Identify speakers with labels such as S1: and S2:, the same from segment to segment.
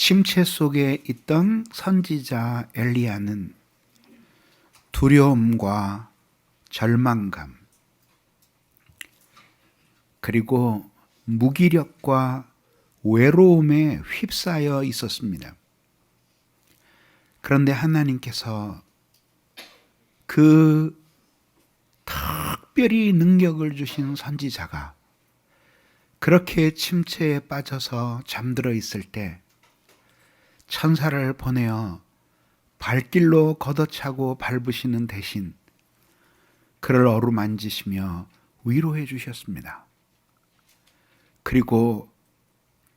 S1: 침체 속에 있던 선지자 엘리야는 두려움과 절망감, 그리고 무기력과 외로움에 휩싸여 있었습니다. 그런데 하나님께서 그 특별히 능력을 주신 선지자가 그렇게 침체에 빠져서 잠들어 있을 때 천사를 보내어 발길로 걷어차고 밟으시는 대신 그를 어루만지시며 위로해 주셨습니다. 그리고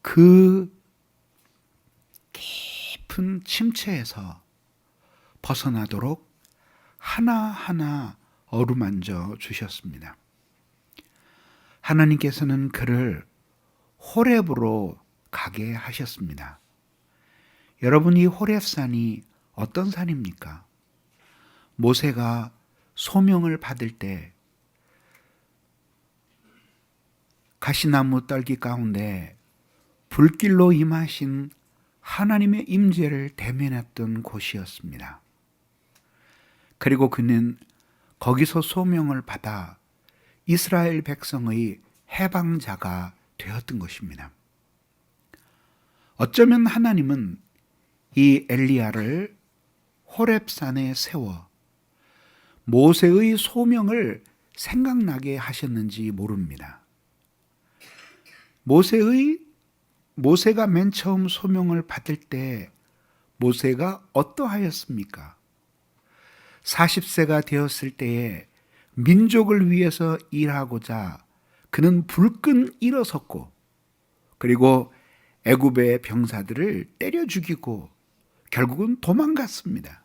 S1: 그 깊은 침체에서 벗어나도록 하나하나 어루만져 주셨습니다. 하나님께서는 그를 호렙으로 가게 하셨습니다. 여러분, 이 호렙산이 어떤 산입니까? 모세가 소명을 받을 때 가시나무 떨기 가운데 불길로 임하신 하나님의 임재를 대면했던 곳이었습니다. 그리고 그는 거기서 소명을 받아 이스라엘 백성의 해방자가 되었던 것입니다. 어쩌면 하나님은 이 엘리야를 호렙산에 세워 모세의 소명을 생각나게 하셨는지 모릅니다. 모세가 맨 처음 소명을 받을 때 모세가 어떠하였습니까? 40세가 되었을 때에 민족을 위해서 일하고자 그는 불끈 일어섰고, 그리고 애굽의 병사들을 때려 죽이고 결국은 도망갔습니다.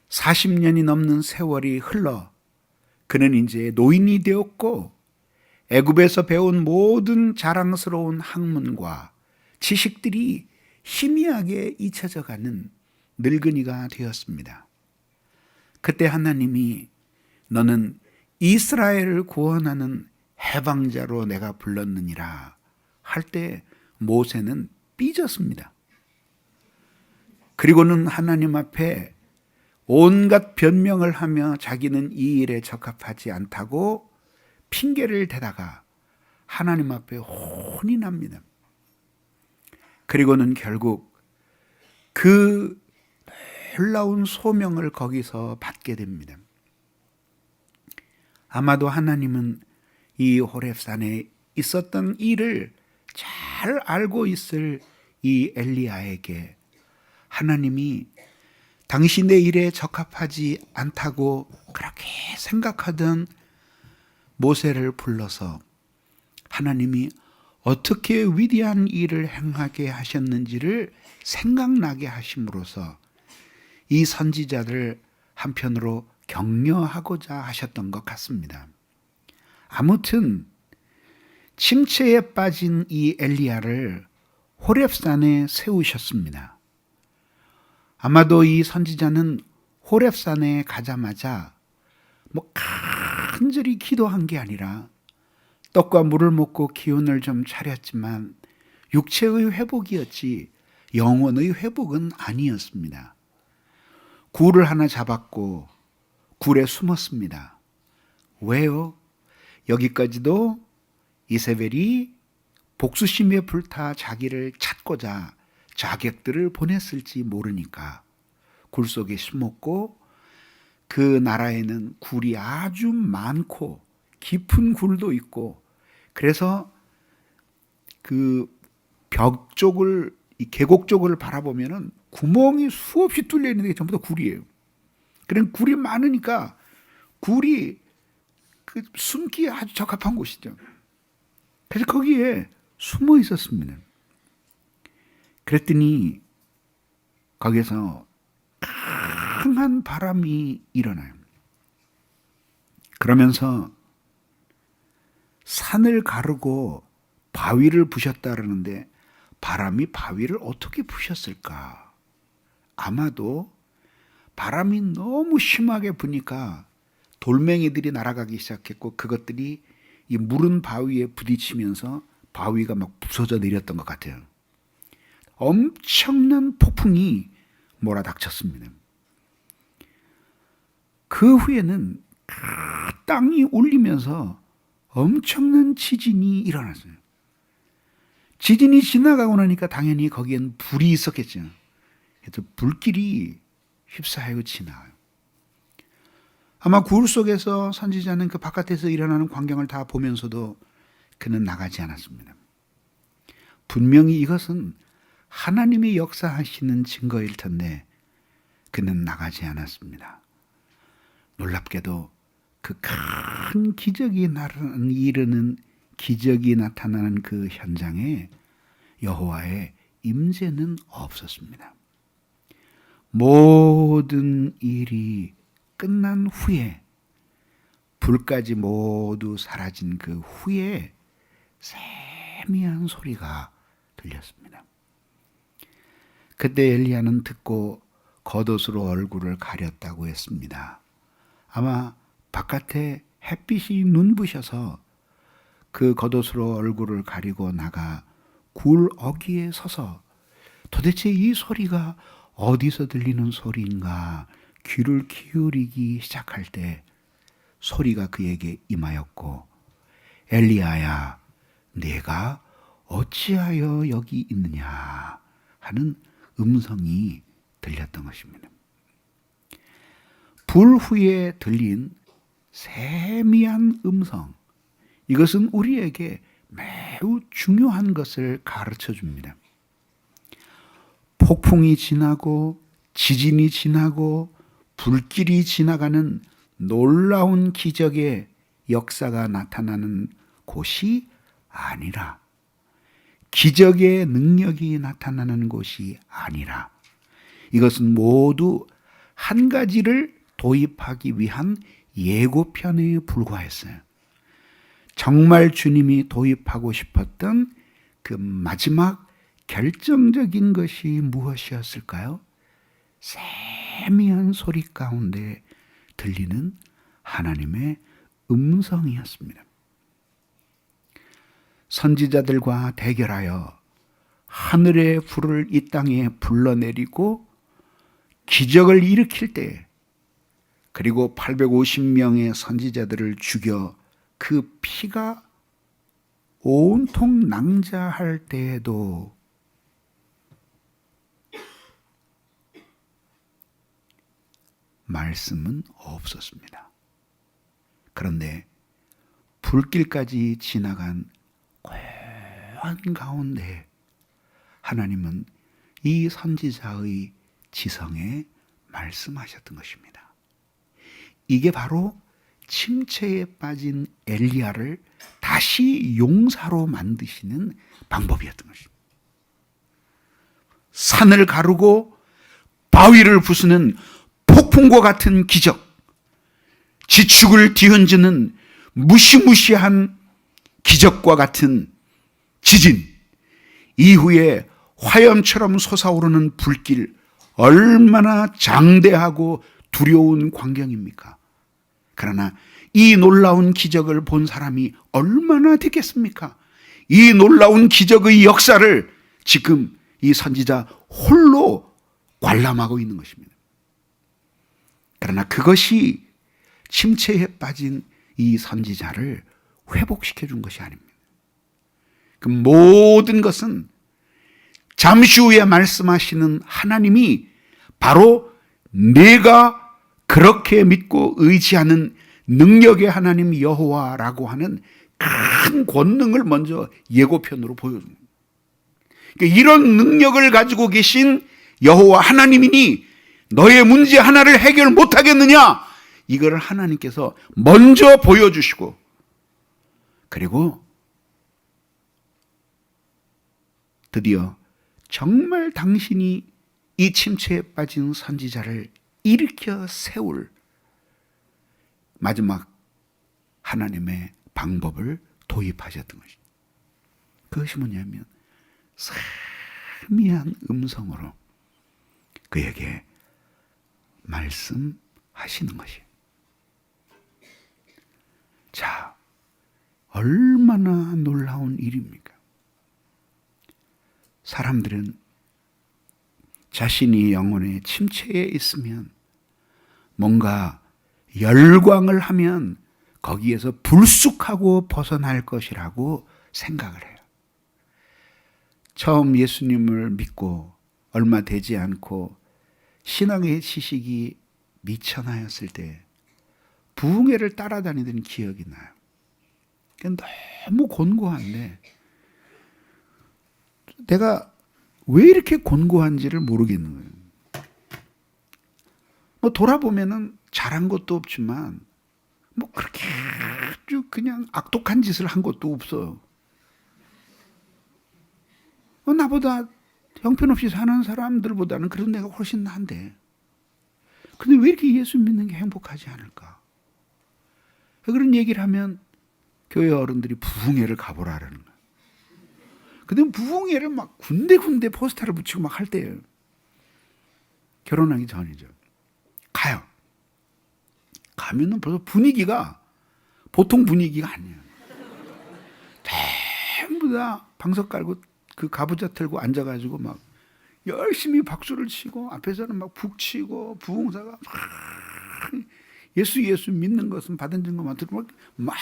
S1: 40년이 넘는 세월이 흘러 그는 이제 노인이 되었고, 애굽에서 배운 모든 자랑스러운 학문과 지식들이 희미하게 잊혀져 가는 늙은이가 되었습니다. 그때 하나님이 너는 이스라엘을 구원하는 해방자로 내가 불렀느니라 할 때 모세는 삐졌습니다. 그리고는 하나님 앞에 온갖 변명을 하며 자기는 이 일에 적합하지 않다고 핑계를 대다가 하나님 앞에 혼이 납니다. 그리고는 결국 그 놀라운 소명을 거기서 받게 됩니다. 아마도 하나님은 이 호렙산에 있었던 일을 잘 알고 있을 이 엘리야에게 하나님이 당신의 일에 적합하지 않다고 그렇게 생각하던 모세를 불러서 하나님이 어떻게 위대한 일을 행하게 하셨는지를 생각나게 하심으로써 이 선지자를 한편으로 격려하고자 하셨던 것 같습니다. 아무튼 침체에 빠진 이 엘리야를 호렙산에 세우셨습니다. 아마도 이 선지자는 호렙산에 가자마자 간절히 기도한 게 아니라 떡과 물을 먹고 기운을 좀 차렸지만 육체의 회복이었지 영혼의 회복은 아니었습니다. 굴을 하나 잡았고 굴에 숨었습니다. 왜요? 여기까지도 이세벨이 복수심에 불타 자기를 찾고자 자객들을 보냈을지 모르니까 굴 속에 숨었고, 그 나라에는 굴이 아주 많고 깊은 굴도 있고, 그래서 그 벽 쪽을, 이 계곡 쪽을 바라보면은 구멍이 수없이 뚫려 있는 게 전부 다 굴이에요. 그런 굴이 많으니까 굴이 그 숨기에 아주 적합한 곳이죠. 그래서 거기에 숨어 있었습니다. 그랬더니 거기서 강한 바람이 일어나요. 그러면서 산을 가르고 바위를 부셨다 그러는데 바람이 바위를 어떻게 부셨을까? 아마도 바람이 너무 심하게 부니까 돌멩이들이 날아가기 시작했고 그것들이 이 무른 바위에 부딪히면서 바위가 막 부서져 내렸던 것 같아요. 엄청난 폭풍이 몰아닥쳤습니다. 그 후에는 땅이 울리면서 엄청난 지진이 일어났어요. 지진이 지나가고 나니까 당연히 거기엔 불이 있었겠죠. 그래서 불길이 휩싸여 지나가요. 아마 굴 속에서 선지자는 그 바깥에서 일어나는 광경을 다 보면서도 그는 나가지 않았습니다. 분명히 이것은 하나님이 역사하시는 증거일 텐데 그는 나가지 않았습니다. 놀랍게도 그 큰 기적이 나타나는 그 현장에 여호와의 임재는 없었습니다. 모든 일이 끝난 후에, 불까지 모두 사라진 그 후에 세미한 소리가 들렸습니다. 그때 엘리야는 듣고 겉옷으로 얼굴을 가렸다고 했습니다. 아마 바깥에 햇빛이 눈부셔서 그 겉옷으로 얼굴을 가리고 나가 굴 어귀에 서서 도대체 이 소리가 어디서 들리는 소리인가 귀를 기울이기 시작할 때 소리가 그에게 임하였고, 엘리야야, 네가 어찌하여 여기 있느냐 하는 음성이 들렸던 것입니다. 불 후에 들린 세미한 음성, 이것은 우리에게 매우 중요한 것을 가르쳐 줍니다. 폭풍이 지나고 지진이 지나고 불길이 지나가는 놀라운 기적의 역사가 나타나는 곳이 아니라, 기적의 능력이 나타나는 곳이 아니라, 이것은 모두 한 가지를 도입하기 위한 예고편에 불과했어요. 정말 주님이 도입하고 싶었던 그 마지막 결정적인 것이 무엇이었을까요? 세미한 소리 가운데 들리는 하나님의 음성이었습니다. 선지자들과 대결하여 하늘의 불을 이 땅에 불러내리고 기적을 일으킬 때, 그리고 850명의 선지자들을 죽여 그 피가 온통 낭자할 때에도 말씀은 없었습니다. 그런데 불길까지 지나간 고요한 가운데 하나님은 이 선지자의 지성에 말씀하셨던 것입니다. 이게 바로 침체에 빠진 엘리야를 다시 용사로 만드시는 방법이었던 것입니다. 산을 가르고 바위를 부수는 폭풍과 같은 기적, 지축을 뒤흔드는 무시무시한 기적과 같은 지진, 이후에 화염처럼 솟아오르는 불길, 얼마나 장대하고 두려운 광경입니까? 그러나 이 놀라운 기적을 본 사람이 얼마나 되겠습니까? 이 놀라운 기적의 역사를 지금 이 선지자 홀로 관람하고 있는 것입니다. 그러나 그것이 침체에 빠진 이 선지자를 회복시켜 준 것이 아닙니다. 그 모든 것은 잠시 후에 말씀하시는 하나님이 바로 내가 그렇게 믿고 의지하는 능력의 하나님 여호와라고 하는 큰 권능을 먼저 예고편으로 보여줍니다. 그러니까 이런 능력을 가지고 계신 여호와 하나님이니 너의 문제 하나를 해결 못하겠느냐, 이걸 하나님께서 먼저 보여주시고, 그리고 드디어 정말 당신이 이 침체에 빠진 선지자를 일으켜 세울 마지막 하나님의 방법을 도입하셨던 것입니다. 그것이 뭐냐면 세미한 음성으로 그에게 말씀하시는 것이에요. 자, 얼마나 놀라운 일입니까? 사람들은 자신이 영혼의 침체에 있으면 뭔가 열광을 하면 거기에서 불쑥하고 벗어날 것이라고 생각을 해요. 처음 예수님을 믿고 얼마 되지 않고 신앙의 지식이 미천하였을 때 부흥회를 따라다니던 기억이 나요. 너무 곤고한데 내가 왜 이렇게 곤고한지를 모르겠는 거예요. 뭐 돌아보면은 잘한 것도 없지만 뭐 그렇게 아주 그냥 악독한 짓을 한 것도 없어요. 나보다 형편없이 사는 사람들보다는 그래도 내가 훨씬 나은데 근데 왜 이렇게 예수 믿는 게 행복하지 않을까? 그런 얘기를 하면 교회 어른들이 부흥회를 가보라는 거예요. 근데 부흥회를 막 군데군데 포스터를 붙이고 막 할 때예요. 결혼하기 전이죠. 가요. 가면은 벌써 분위기가 보통 분위기가 아니에요. 전부 다 방석 깔고 그 가부좌 틀고 앉아가지고 막 열심히 박수를 치고 앞에서는 막 북치고 부흥사가 막 예수 믿는 것은 받은 증거만 들고 막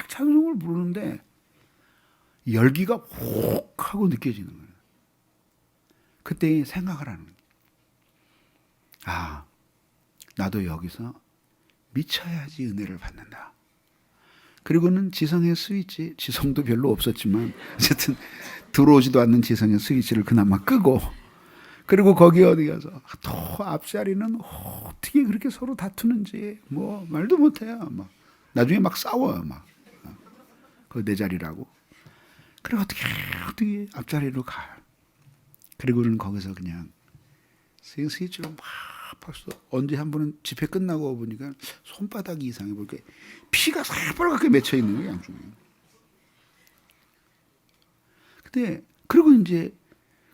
S1: 찬송을 부르는데 열기가 혹 하고 느껴지는 거예요. 그때 생각을 하는 거예요. 아, 나도 여기서 미쳐야지 은혜를 받는다. 그리고는 지성의 스위치, 지성도 별로 없었지만 어쨌든 들어오지도 않는 지성의 스위치를 그나마 끄고 그리고 거기 어디 가서 또 앞자리는 어떻게 그렇게 서로 다투는지 뭐 말도 못해요. 막 나중에 막 싸워요. 막 그 내 자리라고. 그리고 어떻게 앞자리로 가. 그리고는 거기서 그냥 스위치로 막 벌써 언제 한 번은 집회 끝나고 보니까 손바닥이 이상해 보니까 피가 새빨갛게 맺혀 있는 거예요, 양쪽에. 근데 그리고 이제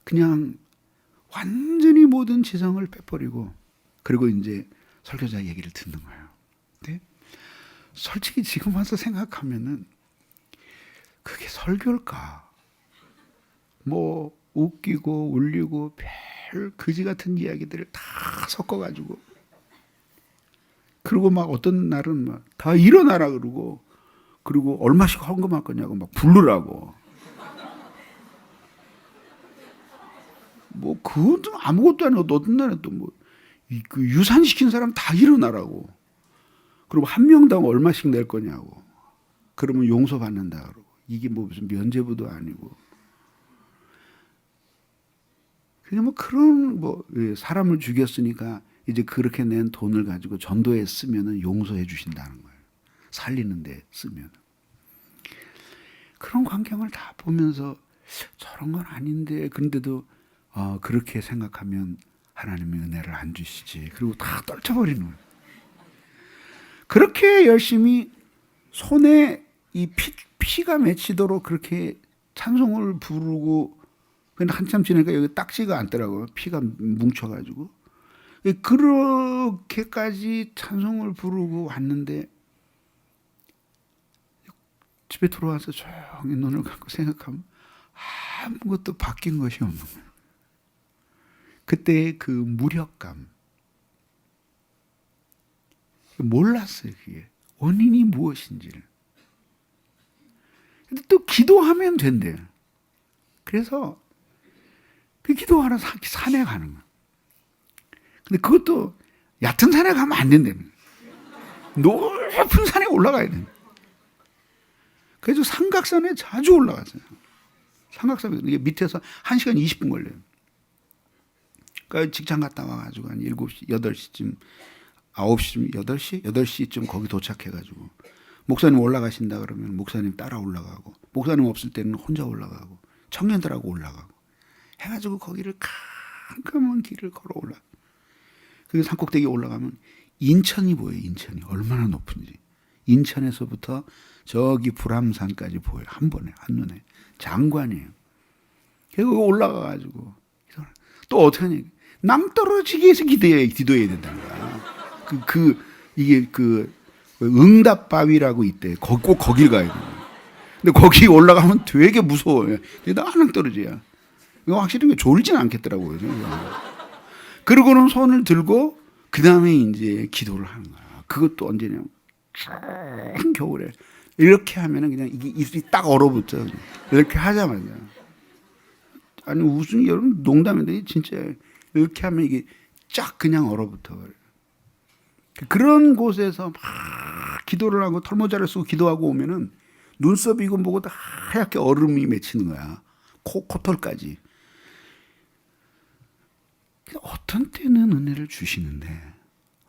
S1: 그냥 완전히 모든 지성을 빼버리고 그리고 이제 설교자 얘기를 듣는 거예요. 근데 솔직히 지금 와서 생각하면은 그게 설교일까? 뭐 웃기고 울리고 별 거지 같은 이야기들을 다 섞어가지고 그리고 막 어떤 날은 막 다 일어나라 그러고 그리고 얼마씩 헌금할 거냐고 막 부르라고 뭐 그것도 아무것도 아니고 어떤 날은 또 뭐 그 유산시킨 사람 다 일어나라고 그리고 한 명당 얼마씩 낼 거냐고 그러면 용서받는다 그러고 이게 뭐 무슨 면죄부도 아니고 그냥 뭐 그런 뭐 사람을 죽였으니까 이제 그렇게 낸 돈을 가지고 전도에 쓰면은 용서해 주신다는 거예요. 살리는데 쓰면 그런 광경을 다 보면서 저런 건 아닌데 그런데도 그렇게 생각하면 하나님의 은혜를 안 주시지. 그리고 다 떨쳐버리는 거예요. 그렇게 열심히 손에 이 피가 맺히도록 그렇게 찬송을 부르고 근데 한참 지나니까 여기 딱지가 않더라고요. 피가 뭉쳐가지고. 그렇게까지 찬송을 부르고 왔는데 집에 들어와서 조용히 눈을 감고 생각하면 아무것도 바뀐 것이 없는 거예요. 그때의 그 무력감. 몰랐어요. 그게. 원인이 무엇인지를. 근데 또 기도하면 된대요. 그래서 그 기도하러 산에 가는 거야. 근데 그것도 얕은 산에 가면 안 된다는 거야. 높은 산에 올라가야 돼. 그래서 삼각산에 자주 올라갔어요. 삼각산에 이게 밑에서 1시간 20분 걸려요. 그러니까 직장 갔다 와가지고 한 7시, 8시쯤, 9시쯤, 8시? 8시쯤 거기 도착해가지고 목사님 올라가신다 그러면 목사님 따라 올라가고 목사님 없을 때는 혼자 올라가고 청년들하고 올라가고 해가지고 거기를 깜깜한 길을 걸어 올라. 그 산꼭대기 올라가면 인천이 보여요. 인천이 얼마나 높은지. 인천에서부터 저기 불암산까지 보여요. 한 번에 한눈에. 장관이에요. 그리고 올라가가지고 또 어떻게 하냐. 낭떠러지기 위해서 기도해야 된다는 거야. 이게 응답바위라고 있대. 꼭 거길 가야 돼. 근데 거기 올라가면 되게 무서워요. 낭떠러지야. 이거 확실히 졸진 않겠더라고요. 그러고는 손을 들고 그 다음에 이제 기도를 하는 거야. 그것도 언제냐면 추운 겨울에 이렇게 하면은 그냥 이게 입술이 딱 얼어붙어. 이렇게 하자마자. 아니 무슨 여러분 농담인데 진짜 이렇게 하면 이게 쫙 그냥 얼어붙어. 그런 곳에서 막 기도를 하고 털모자를 쓰고 기도하고 오면은 눈썹이고 뭐고 다 하얗게 얼음이 맺히는 거야. 코털까지. 어떤 때는 은혜를 주시는데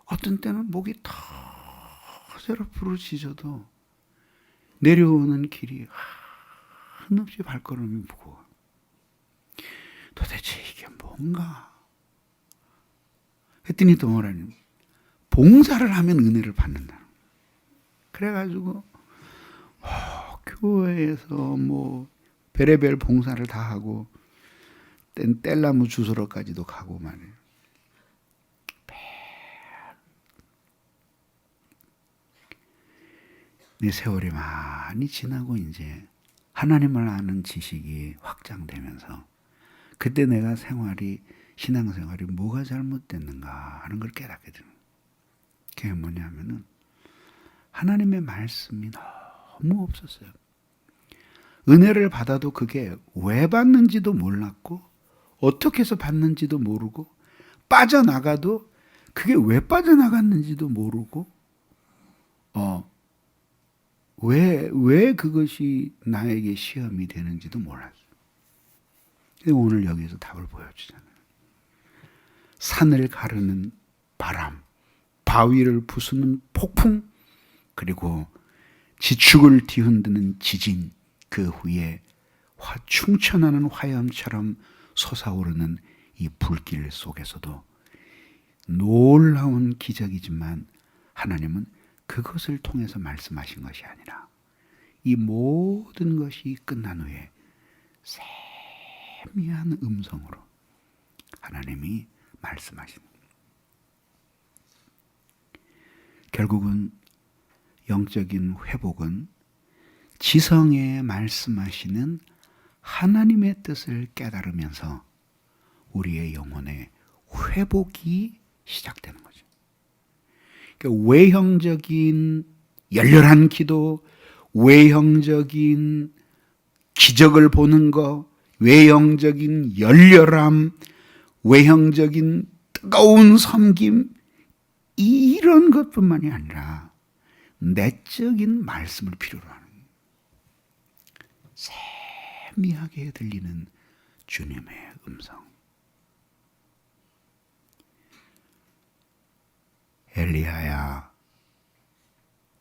S1: 어떤 때는 목이 터져라 부르짖어도 내려오는 길이 한없이 발걸음이 무거워. 도대체 이게 뭔가 했더니 또 뭐라니 봉사를 하면 은혜를 받는다. 그래가지고 교회에서 뭐 별의별 봉사를 다 하고 뗄나무 주스러까지도 가고 말이에요. 내 세월이 많이 지나고 이제 하나님을 아는 지식이 확장되면서 그때 내가 신앙생활이 뭐가 잘못됐는가 하는 걸 깨닫게 되는 거예요. 그게 뭐냐면은 하나님의 말씀이 너무 없었어요. 은혜를 받아도 그게 왜 받는지도 몰랐고 어떻게 해서 받는지도 모르고 빠져나가도 그게 왜 빠져나갔는지도 모르고 왜 그것이 나에게 시험이 되는지도 몰랐어요. 오늘 여기서 답을 보여주잖아요. 산을 가르는 바람, 바위를 부수는 폭풍, 그리고 지축을 뒤흔드는 지진, 그 후에 충천하는 화염처럼 솟아오르는 이 불길 속에서도 놀라운 기적이지만 하나님은 그것을 통해서 말씀하신 것이 아니라 이 모든 것이 끝난 후에 세미한 음성으로 하나님이 말씀하신 결국은 영적인 회복은 지성에 말씀하시는 하나님의 뜻을 깨달으면서 우리의 영혼의 회복이 시작되는 거죠. 그러니까 외형적인 열렬한 기도, 외형적인 기적을 보는 것, 외형적인 열렬함, 외형적인 뜨거운 섬김, 이런 것뿐만이 아니라 내적인 말씀을 필요로 하는 세미하게 들리는 주님의 음성. 엘리야야,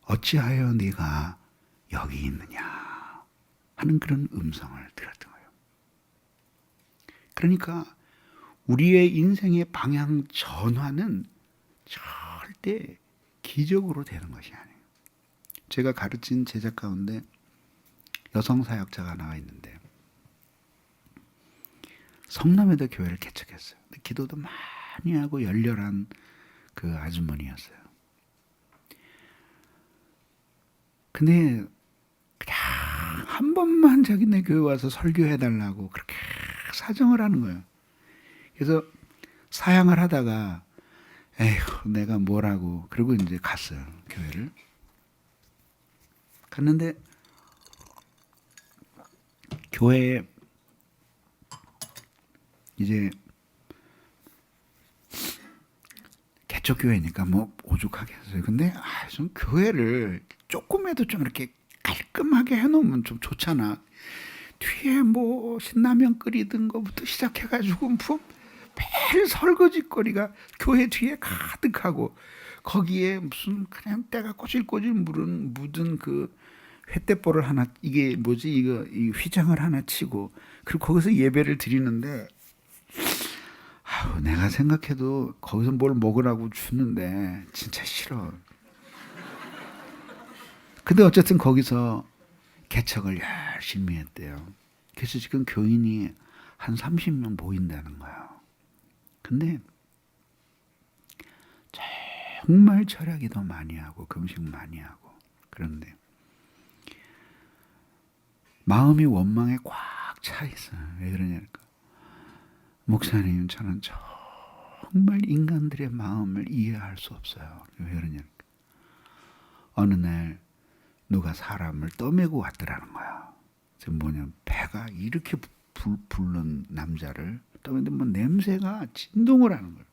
S1: 어찌하여 네가 여기 있느냐 하는 그런 음성을 들었던 거예요. 그러니까 우리의 인생의 방향 전환은 절대 기적으로 되는 것이 아니에요. 제가 가르친 제자 가운데 여성 사역자가 나와 있는데 성남에도 교회를 개척했어요. 기도도 많이 하고 열렬한 그 아주머니였어요. 근데 그냥 한 번만 자기네 교회 와서 설교해달라고 그렇게 사정을 하는 거예요. 그래서 사양을 하다가 에휴 내가 뭐라고 그리고 이제 갔어요. 교회를 갔는데 교회에 이제 개척교회니까 뭐 오죽하게 했어요. 근데 좀 교회를 조금해도 좀 이렇게 깔끔하게 해놓으면 좀 좋잖아. 뒤에 뭐 신라면 끓이던 거부터 시작해가지고 매일 설거지거리가 교회 뒤에 가득하고 거기에 무슨 그냥 때가 꼬질꼬질 묻은 그 횃대볼을 하나 이게 뭐지 이거 이 휘장을 하나 치고 그리고 거기서 예배를 드리는데 내가 생각해도 거기서 뭘 먹으라고 주는데 진짜 싫어. 근데 어쨌든 거기서 개척을 열심히 했대요. 그래서 지금 교인이 한 30명 모인다는 거예요. 근데 정말 철야기도 많이 하고 금식 많이 하고 그런데 마음이 원망에 꽉 차 있어요. 왜 그러냐니까 목사님 저는 정말 인간들의 마음을 이해할 수 없어요. 왜 그러냐니까. 어느 날 누가 사람을 떠매고 왔더라는 거야. 뭐냐면 배가 이렇게 부른 남자를 떠매는데 뭐 냄새가 진동을 하는 거야.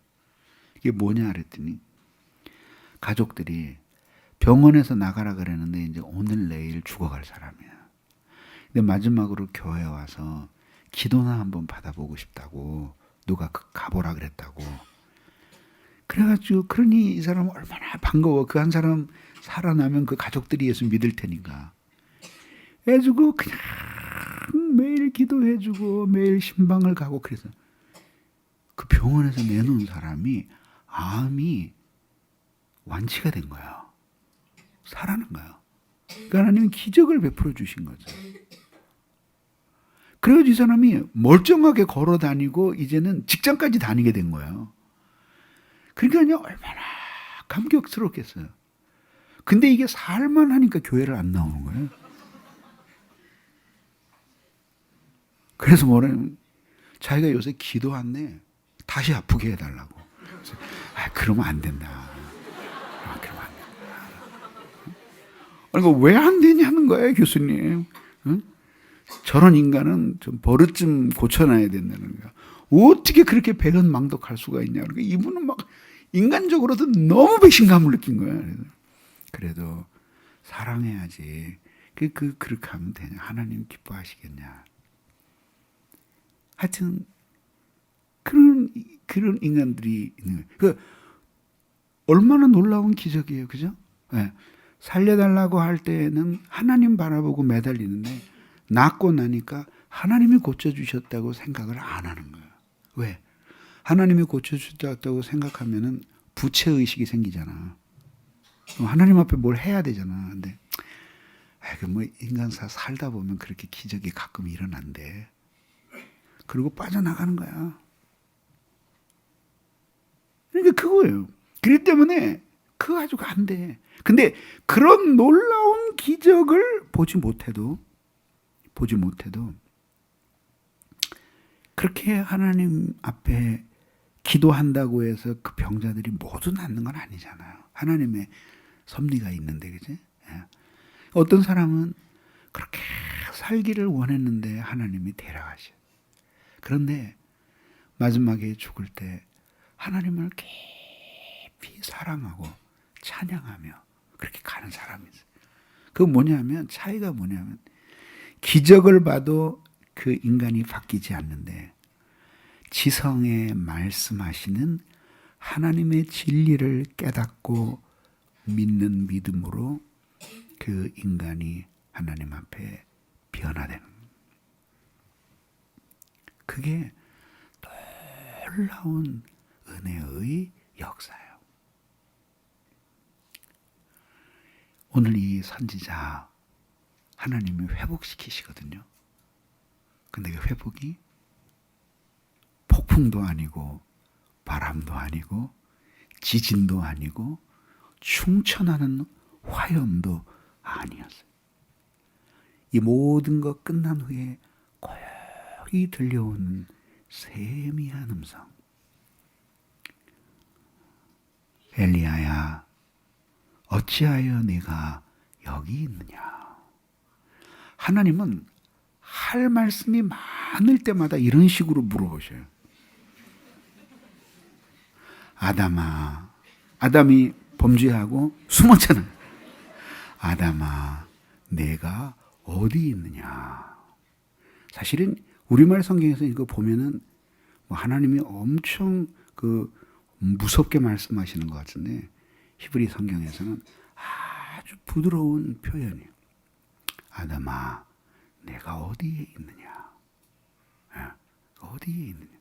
S1: 이게 뭐냐 그랬더니 가족들이 병원에서 나가라 그랬는데 이제 오늘 내일 죽어갈 사람이야. 근데 마지막으로 교회에 와서 기도나 한번 받아보고 싶다고 누가 가보라 그랬다고. 그래가지고 그러니 이 사람은 얼마나 반가워. 그 한 사람 살아나면 그 가족들이 예수 믿을 테니까. 그래가지고 그냥 매일 기도해주고 매일 신방을 가고 그래서 그 병원에서 내놓은 사람이 암이 완치가 된 거야. 살아난 거야. 그러니까 하나님은 기적을 베풀어 주신 거죠. 그래가지고 이 사람이 멀쩡하게 걸어 다니고 이제는 직장까지 다니게 된 거예요. 그러니까 얼마나 감격스럽겠어요. 근데 이게 살만 하니까 교회를 안 나오는 거예요. 그래서 뭐냐면 자기가 요새 기도 안 내. 다시 아프게 해달라고. 그러면 안 된다. 그러면 안 된다. 그러니까 왜 안 되냐는 거예요, 교수님. 응? 저런 인간은 좀 버릇 좀 고쳐놔야 된다는 거야. 어떻게 그렇게 배은망덕할 수가 있냐. 그러니까 이분은 막 인간적으로도 너무 배신감을 느낀 거야. 그래도 사랑해야지. 그렇게 하면 되냐. 하나님 기뻐하시겠냐. 하여튼 그런 인간들이 있는 거예요. 얼마나 놀라운 기적이에요. 그죠? 네. 살려달라고 할 때는 하나님 바라보고 매달리는데 낫고 나니까 하나님이 고쳐주셨다고 생각을 안 하는 거예요. 왜? 하나님이 고쳐주셨다고 생각하면은 부채의식이 생기잖아. 하나님 앞에 뭘 해야 되잖아. 근데 뭐 인간사 살다 보면 그렇게 기적이 가끔 일어난대. 그리고 빠져나가는 거야. 그러니까 그거예요. 그렇기 때문에 그거 가지고 안 돼. 근데 그런 놀라운 기적을 보지 못해도 그렇게 하나님 앞에 기도한다고 해서 그 병자들이 모두 낫는 건 아니잖아요. 하나님의 섭리가 있는데, 그지? 어떤 사람은 그렇게 살기를 원했는데 하나님이 데려가셔. 그런데 마지막에 죽을 때 하나님을 깊이 사랑하고 찬양하며 그렇게 가는 사람이 있어요. 그 뭐냐면 차이가 뭐냐면 기적을 봐도 그 인간이 바뀌지 않는데 지성에 말씀하시는 하나님의 진리를 깨닫고 믿는 믿음으로 그 인간이 하나님 앞에 변화되는, 그게 놀라운 은혜의 역사예요. 오늘 이 선지자 하나님이 회복시키시거든요. 근데 그 회복이 폭풍도 아니고 바람도 아니고 지진도 아니고 충천하는 화염도 아니었어요. 이 모든 것 끝난 후에 고요히 들려오는 세미한 음성. 엘리야야, 어찌하여 네가 여기 있느냐. 하나님은 할 말씀이 많을 때마다 이런 식으로 물어보셔요. 아담아, 아담이 범죄하고 숨었잖아요. 아담아, 내가 어디 있느냐. 사실은 우리말 성경에서 이거 보면은 뭐 하나님이 엄청 무섭게 말씀하시는 것 같은데 히브리 성경에서는 아주 부드러운 표현이에요. 아담아, 내가 어디에 있느냐. 어디에 있느냐.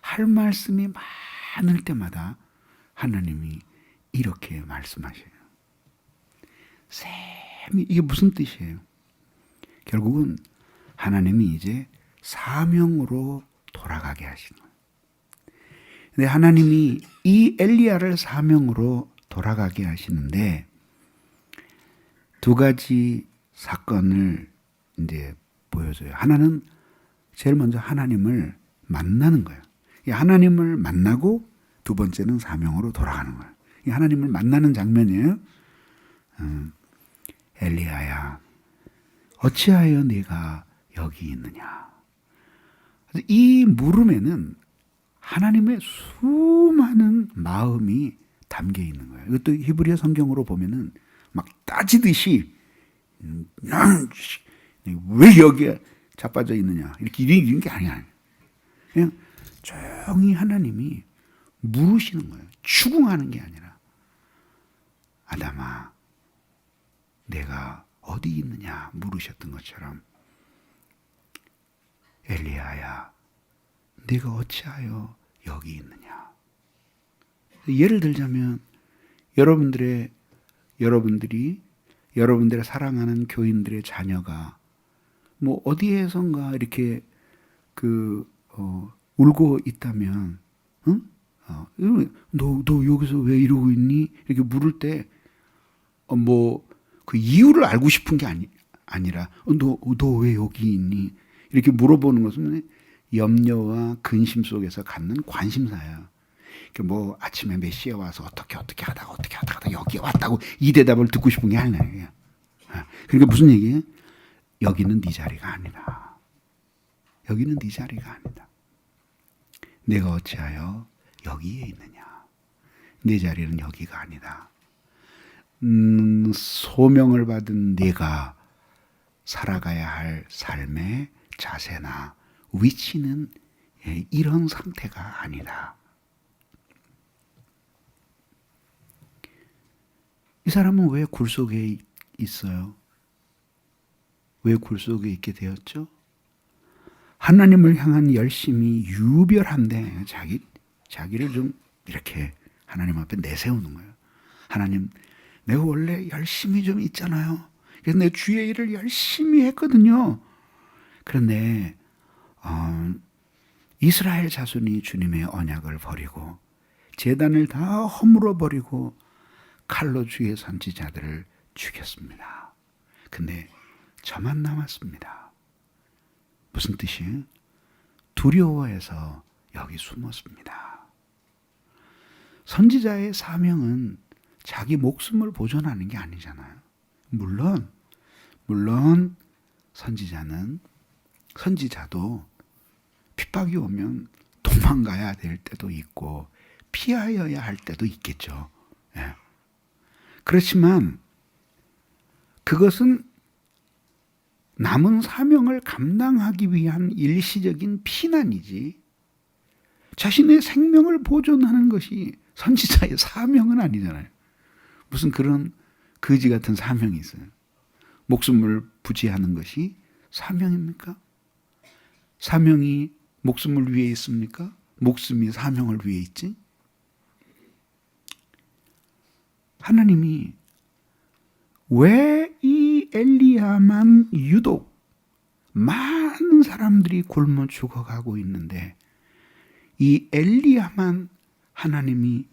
S1: 할 말씀이 많을 때마다 하나님이 이렇게 말씀하셔요. 이게 무슨 뜻이에요? 결국은 하나님이 이제 사명으로 돌아가게 하시는 거예요. 근데 하나님이 이 엘리야를 사명으로 돌아가게 하시는데 두 가지 사건을 이제 보여줘요. 하나는 제일 먼저 하나님을 만나는 거예요. 하나님을 만나고 두 번째는 사명으로 돌아가는 거예요. 이 하나님을 만나는 장면이에요. 엘리야야, 어찌하여 네가 여기 있느냐. 이 물음에는 하나님의 수많은 마음이 담겨 있는 거예요. 이것도 히브리어 성경으로 보면은 막 따지듯이 왜 여기에 자빠져 있느냐 이렇게 이런 게 아니야. 그냥 조용히 하나님이 물으시는 거예요. 추궁하는 게 아니라 아담아 내가 어디 있느냐 물으셨던 것처럼 엘리야야 네가 어찌하여 여기 있느냐. 예를 들자면 여러분들의 사랑하는 교인들의 자녀가 뭐 어디에선가 이렇게 울고 있다면, 응? 너 여기서 왜 이러고 있니? 이렇게 물을 때, 그 이유를 알고 싶은 게 아니라, 너 왜 여기 있니? 이렇게 물어보는 것은 염려와 근심 속에서 갖는 관심사예요. 뭐 아침에 몇 시에 와서 어떻게 하다가 여기에 왔다고 이 대답을 듣고 싶은 게 아니에요. 그러니까 무슨 얘기예요? 여기는 네 자리가 아니다. 여기는 네 자리가 아니다. 내가 어찌하여 여기에 있느냐. 내 자리는 여기가 아니다. 소명을 받은 내가 살아가야 할 삶의 자세나 위치는 이런 상태가 아니다. 이 사람은 왜 굴 속에 있어요? 왜 굴 속에 있게 되었죠? 하나님을 향한 열심이 유별한데 자기를 좀 이렇게 하나님 앞에 내세우는 거예요. 하나님, 내가 원래 열심히 좀 있잖아요. 그래서 내 주의 일을 열심히 했거든요. 그런데 이스라엘 자손이 주님의 언약을 버리고 제단을 다 허물어 버리고 칼로 주의 선지자들을 죽였습니다. 근데 저만 남았습니다. 무슨 뜻이에요? 두려워해서 여기 숨었습니다. 선지자의 사명은 자기 목숨을 보존하는 게 아니잖아요. 물론 선지자도 핍박이 오면 도망가야 될 때도 있고 피하여야 할 때도 있겠죠. 예. 그렇지만 그것은 남은 사명을 감당하기 위한 일시적인 피난이지 자신의 생명을 보존하는 것이 선지자의 사명은 아니잖아요. 무슨 그런 거지 같은 사명이 있어요. 목숨을 부지하는 것이 사명입니까? 사명이 목숨을 위해 있습니까? 목숨이 사명을 위해 있지? 하나님이 왜 이 엘리야만 유독 많은 사람들이 굶어 죽어가고 있는데 이 엘리야만 하나님이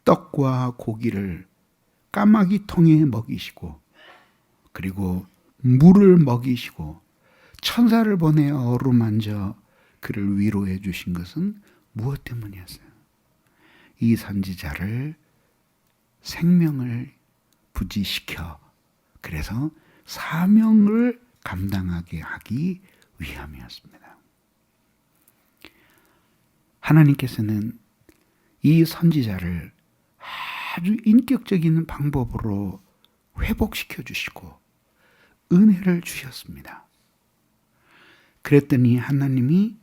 S1: 떡과 고기를 까마귀 통에 먹이시고 그리고 물을 먹이시고 천사를 보내 어루만져 그를 위로해 주신 것은 무엇 때문이었어요? 이 선지자를 생명을 부지시켜 그래서 사명을 감당하게 하기 위함이었습니다. 하나님께서는 이 선지자를 아주 인격적인 방법으로 회복시켜 주시고 은혜를 주셨습니다. 그랬더니 하나님이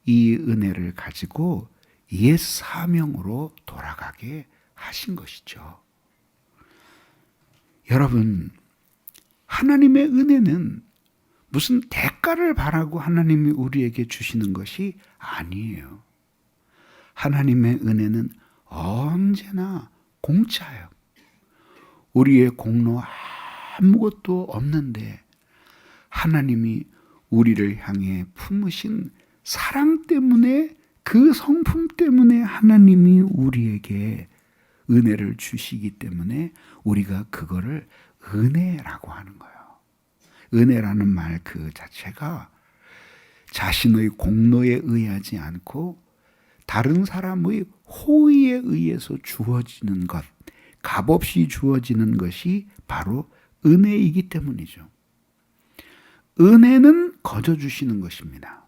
S1: 이 은혜를 가지고 옛 사명으로 돌아가게 하신 것이죠. 여러분, 하나님의 은혜는 무슨 대가를 바라고 하나님이 우리에게 주시는 것이 아니에요. 하나님의 은혜는 언제나 공짜예요. 우리의 공로 아무것도 없는데 하나님이 우리를 향해 품으신 사랑 때문에 그 성품 때문에 하나님이 우리에게 은혜를 주시기 때문에 우리가 그거를 은혜라고 하는 거예요. 은혜라는 말 그 자체가 자신의 공로에 의하지 않고 다른 사람의 호의에 의해서 주어지는 것, 값없이 주어지는 것이 바로 은혜이기 때문이죠. 은혜는 거저 주시는 것입니다.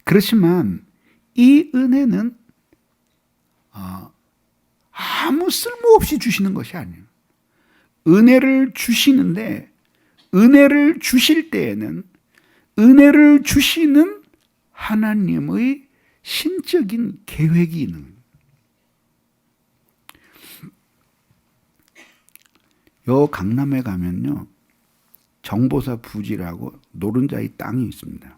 S1: 그렇지만 이 은혜는 아무 쓸모없이 주시는 것이 아니에요. 은혜를 주시는데 은혜를 주실 때에는 은혜를 주시는 하나님의 신적인 계획이 있는 거예요. 요 강남에 가면요, 정보사 부지라고 노른자의 땅이 있습니다.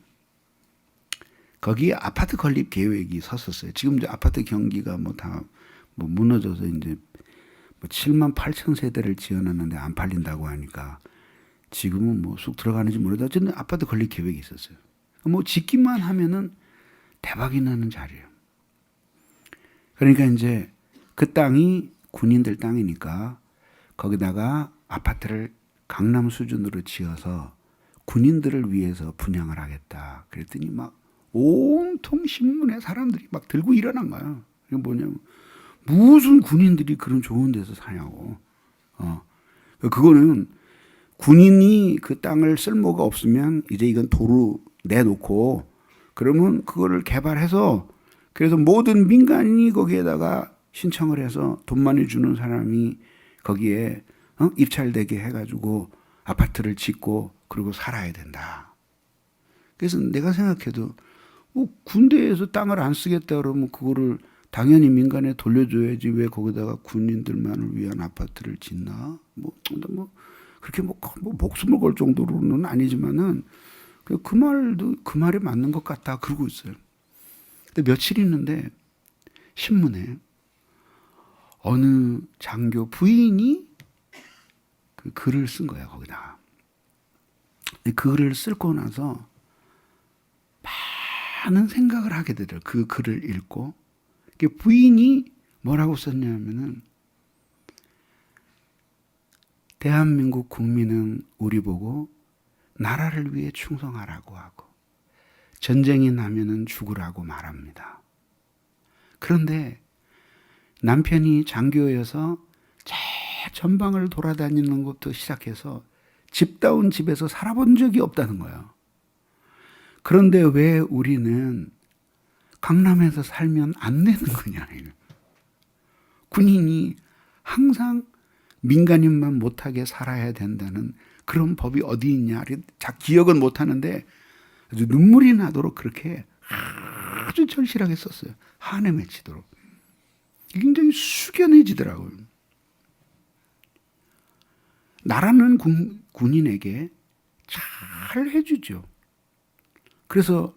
S1: 거기에 아파트 건립 계획이 섰었어요. 지금 이제 아파트 경기가 다 무너져서 이제 7만 8천 세대를 지어놨는데 안 팔린다고 하니까 지금은 쑥 들어가는지 모르겠다. 어쨌든 아파트 건립 계획이 있었어요. 짓기만 하면은 대박이 나는 자리예요. 그러니까 이제 그 땅이 군인들 땅이니까 거기다가 아파트를 강남 수준으로 지어서 군인들을 위해서 분양을 하겠다. 그랬더니 온통 신문에 사람들이 들고 일어난 거야. 이게 뭐냐면 무슨 군인들이 그런 좋은 데서 사냐고. 그거는 군인이 그 땅을 쓸모가 없으면 이제 이건 도로 내놓고 그러면 그거를 개발해서 그래서 모든 민간인이 거기에다가 신청을 해서 돈 많이 주는 사람이 거기에 입찰되게 해가지고 아파트를 짓고 그리고 살아야 된다. 그래서 내가 생각해도 군대에서 땅을 안 쓰겠다 그러면 그거를 당연히 민간에 돌려줘야지 왜 거기다가 군인들만을 위한 아파트를 짓나? 그렇게 목숨을 걸 정도로는 아니지만은 그 말도 그 말이 맞는 것 같다 그러고 있어요. 근데 며칠 있는데 신문에 어느 장교 부인이 그 글을 쓴 거예요, 거기다가. 그 글을 쓰고 나서 많은 생각을 하게 되더라고요. 그 글을 읽고. 부인이 뭐라고 썼냐면은 대한민국 국민은 우리 보고 나라를 위해 충성하라고 하고 전쟁이 나면은 죽으라고 말합니다. 그런데 남편이 장교여서 전방을 돌아다니는 것부터 시작해서 집다운 집에서 살아본 적이 없다는 거예요. 그런데 왜 우리는 강남에서 살면 안 되는 거냐. 군인이 항상 민간인만 못하게 살아야 된다는 그런 법이 어디 있냐. 기억은 못하는데 아주 눈물이 나도록 그렇게 아주 절실하게 썼어요. 한에 맺히도록. 굉장히 숙연해지더라고요. 나라는 군인에게 잘 해주죠. 그래서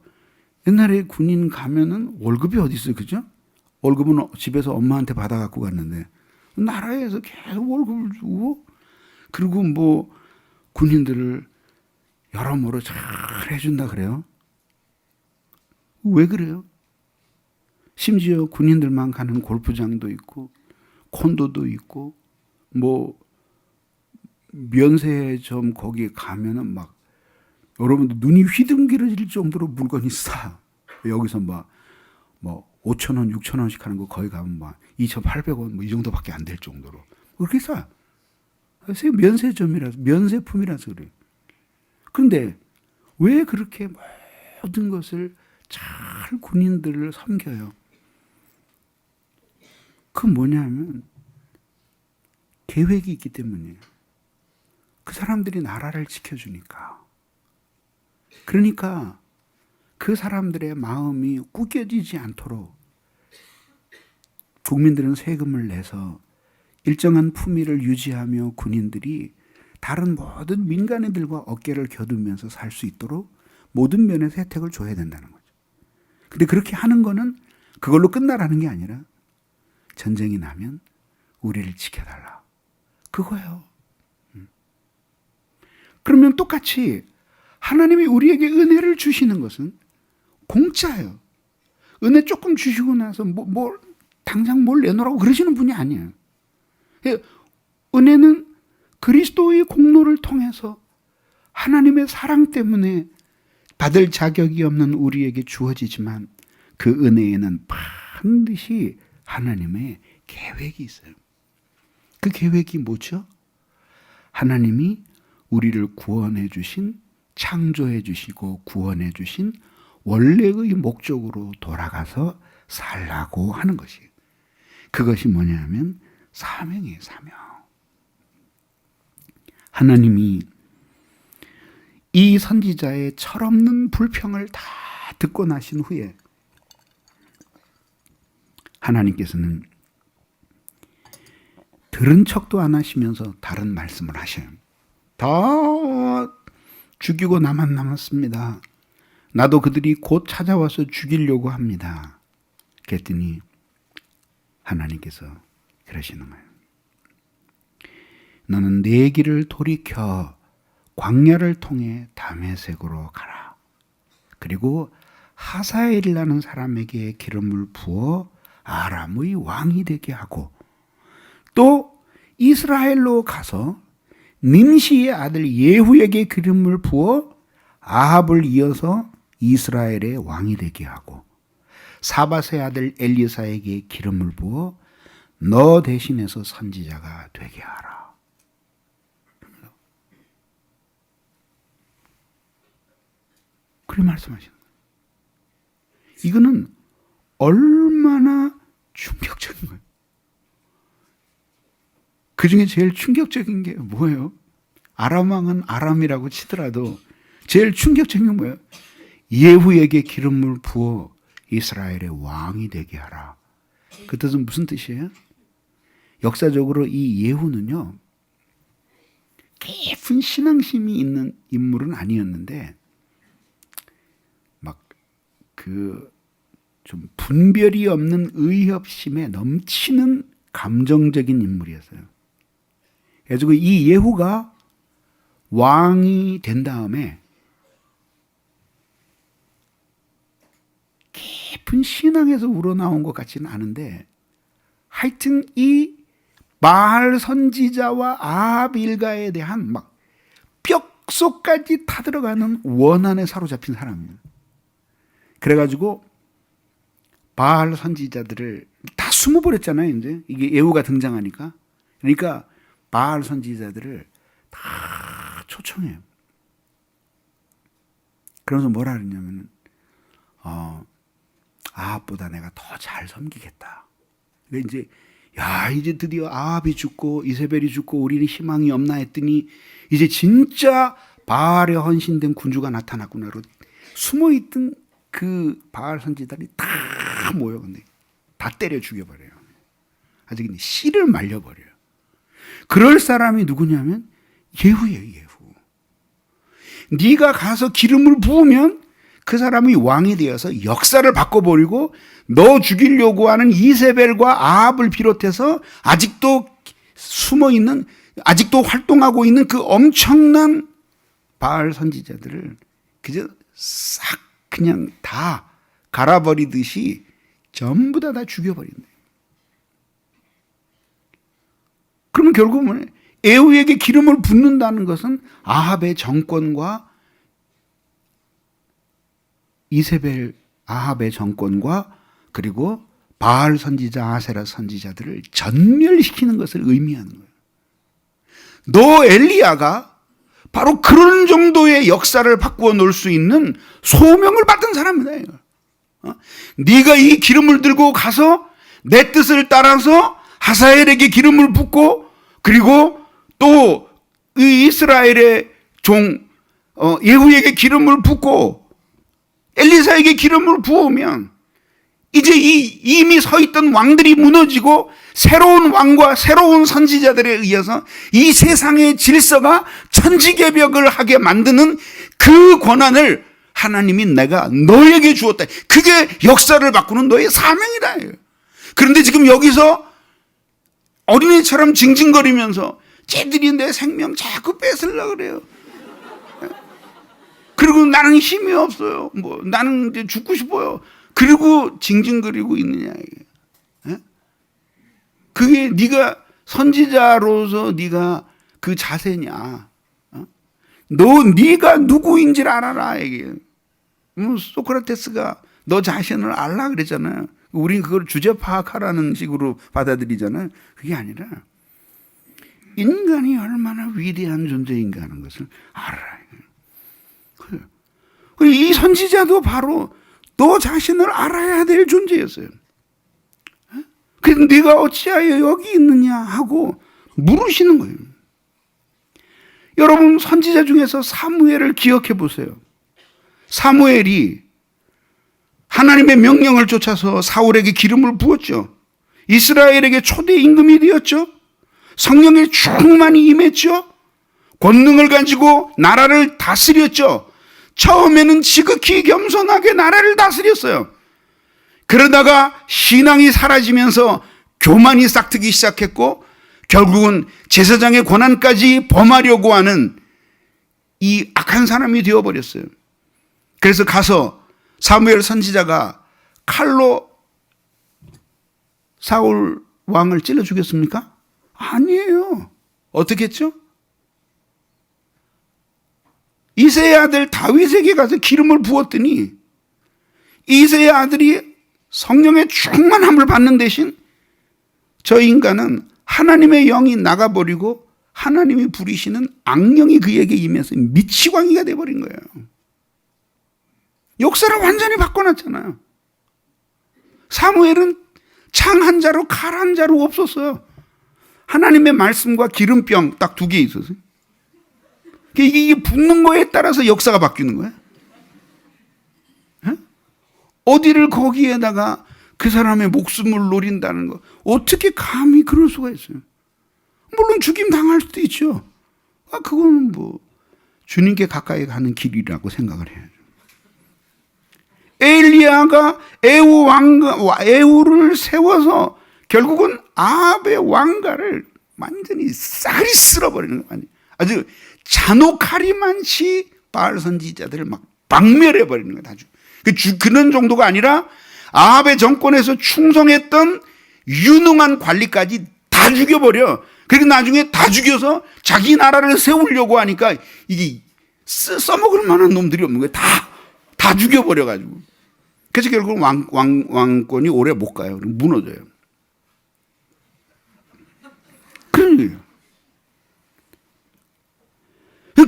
S1: 옛날에 군인 가면은 월급이 어디 있어요, 그죠? 월급은 집에서 엄마한테 받아갖고 갔는데 나라에서 계속 월급을 주고 그리고 군인들을 여러모로 잘 해준다 그래요. 왜 그래요? 심지어 군인들만 가는 골프장도 있고 콘도도 있고 면세점 거기 가면은 여러분들 눈이 휘둥그레질 정도로 물건이 싸. 여기서 5,000원, 6,000원씩 하는 거 거기 가면 2,800원 이 정도밖에 안 될 정도로 그렇게 싸. 면세점이라서 면세품이라서 그래요. 그런데 왜 그렇게 모든 것을 잘 군인들을 섬겨요? 그 뭐냐면 계획이 있기 때문이에요. 그 사람들이 나라를 지켜주니까. 그러니까 그 사람들의 마음이 꾸겨지지 않도록 국민들은 세금을 내서 일정한 품위를 유지하며 군인들이 다른 모든 민간인들과 어깨를 겨두면서 살 수 있도록 모든 면에서 혜택을 줘야 된다는 거죠. 근데 그렇게 하는 거는 그걸로 끝나라는 게 아니라 전쟁이 나면 우리를 지켜달라. 그거예요. 그러면 똑같이 하나님이 우리에게 은혜를 주시는 것은 공짜예요. 은혜 조금 주시고 나서 당장 뭘 내놓으라고 그러시는 분이 아니에요. 은혜는 그리스도의 공로를 통해서 하나님의 사랑 때문에 받을 자격이 없는 우리에게 주어지지만 그 은혜에는 반드시 하나님의 계획이 있어요. 그 계획이 뭐죠? 하나님이 우리를 구원해 주신, 창조해 주시고 구원해 주신 원래의 목적으로 돌아가서 살라고 하는 것이에요. 그것이 뭐냐면 사명이에요. 사명. 하나님이 이 선지자의 철없는 불평을 다 듣고 나신 후에 하나님께서는 들은 척도 안 하시면서 다른 말씀을 하셔요. 다 죽이고 나만 남았습니다. 나도 그들이 곧 찾아와서 죽이려고 합니다. 그랬더니 하나님께서 그러시는 거예요. 너는 내 길을 돌이켜 광야를 통해 다메섹으로 가라. 그리고 하사엘이라는 사람에게 기름을 부어 아람의 왕이 되게 하고, 또 이스라엘로 가서 nim시의 아들 예후에게 기름을 부어 아합을 이어서 이스라엘의 왕이 되게 하고, 사밧의 아들 엘리사에게 기름을 부어 너 대신해서 선지자가 되게 하라. 그렇게 말씀하시는 거예요. 이거는 얼마나 충격적인 거예요. 그 중에 제일 충격적인 게 뭐예요? 아람 왕은 아람이라고 치더라도 제일 충격적인 게 뭐예요? 예후에게 기름을 부어 이스라엘의 왕이 되게 하라. 그 뜻은 무슨 뜻이에요? 역사적으로 이 예후는요, 깊은 신앙심이 있는 인물은 아니었는데 막 좀 분별이 없는 의협심에 넘치는 감정적인 인물이었어요. 그래서 이 예후가 왕이 된 다음에 깊은 신앙에서 우러나온 것 같지는 않은데, 하여튼 이 바알 선지자와 아합 일가에 대한 막 뼛속까지 타들어가는 원한에 사로잡힌 사람이에요. 그래가지고 바알 선지자들을 다 숨어버렸잖아요. 이제 이게 예후가 등장하니까. 그러니까 바알 선지자들을 다 초청해요. 그러면서 뭐라 그러냐면 아합보다 내가 더 잘 섬기겠다. 그러니까 이제 드디어 아합이 죽고 이세벨이 죽고 우리는 희망이 없나 했더니 이제 진짜 바알에 헌신된 군주가 나타났구나. 숨어있던 그 바알 선지자들이 다 모여. 근데 다 때려 죽여버려요. 아주 그냥 씨를 말려버려요. 그럴 사람이 누구냐면 예후예요. 예후. 네가 가서 기름을 부으면 그 사람이 왕이 되어서 역사를 바꿔버리고 너 죽이려고 하는 이세벨과 아합을 비롯해서 아직도 숨어있는, 아직도 활동하고 있는 그 엄청난 바알 선지자들을 그저 싹 그냥 다 갈아버리듯이 전부 다 죽여버린다. 그러면 결국은 예후에게 기름을 붓는다는 것은 아합의 정권과 이세벨 아합의 정권과 그리고 바알 선지자 아세라 선지자들을 전멸시키는 것을 의미하는 거예요. 너 엘리야가 바로 그런 정도의 역사를 바꾸어 놓을 수 있는 소명을 받은 사람이다. 네가 이 기름을 들고 가서 내 뜻을 따라서 하사엘에게 기름을 붓고, 그리고 또 이 이스라엘의 종 예후에게 기름을 붓고 엘리사에게 기름을 부으면 이제 이미 서 있던 왕들이 무너지고 새로운 왕과 새로운 선지자들에 의해서 이 세상의 질서가 천지개벽을 하게 만드는 그 권한을 하나님이 내가 너에게 주었다. 그게 역사를 바꾸는 너의 사명이다. 그런데 지금 여기서 어린애처럼 징징거리면서 쟤들이 내 생명 자꾸 뺏으려고 그래요. 그리고 나는 힘이 없어요. 나는 이제 죽고 싶어요. 그리고 징징거리고 있느냐 이게. 그게 네가 선지자로서 네가 그 자세냐? 네가 누구인지를 알아라 이게. 소크라테스가 너 자신을 알라 그랬잖아요. 우린 그걸 주제 파악하라는 식으로 받아들이잖아요. 그게 아니라 인간이 얼마나 위대한 존재인가 하는 것을 알아야 해요. 이 선지자도 바로 너 자신을 알아야 될 존재였어요. 그래서 네가 어찌하여 여기 있느냐 하고 물으시는 거예요. 여러분 선지자 중에서 사무엘을 기억해 보세요. 사무엘이 하나님의 명령을 쫓아서 사울에게 기름을 부었죠. 이스라엘에게 초대 임금이 되었죠. 성령의 충만이 임했죠. 권능을 가지고 나라를 다스렸죠. 처음에는 지극히 겸손하게 나라를 다스렸어요. 그러다가 신앙이 사라지면서 교만이 싹트기 시작했고 결국은 제사장의 권한까지 범하려고 하는 이 악한 사람이 되어버렸어요. 그래서 가서 사무엘 선지자가 칼로 사울 왕을 찔러 죽였습니까? 아니에요. 어떻게 했죠? 이새의 아들 다윗에게 가서 기름을 부었더니 이새의 아들이 성령의 충만함을 받는 대신 저 인간은 하나님의 영이 나가버리고 하나님이 부리시는 악령이 그에게 임해서 미치광이가 돼버린 거예요. 역사를 완전히 바꿔놨잖아요. 사무엘은 창 한 자루 칼 한 자루 없었어요. 하나님의 말씀과 기름병 딱 2개 있었어요. 이게 붙는 거에 따라서 역사가 바뀌는 거예요. 어디를 거기에다가 그 사람의 목숨을 노린다는 거 어떻게 감히 그럴 수가 있어요. 물론 죽임 당할 수도 있죠. 그거는 뭐 주님께 가까이 가는 길이라고 생각을 해야죠. 엘리야가 에우를 세워서 결국은 아합의 왕가를 완전히 싹이 쓸어버리는 거예요. 아주 잔혹하리만치 바알 선지자들을 막 박멸해버리는 거예요. 그런 정도가 아니라 아합의 정권에서 충성했던 유능한 관리까지 다 죽여버려. 그리고 나중에 다 죽여서 자기 나라를 세우려고 하니까 이게 써먹을 만한 놈들이 없는 거예요. 다 죽여버려가지고. 그래서 결국 왕권이 오래 못 가요. 무너져요. 그런 거예요.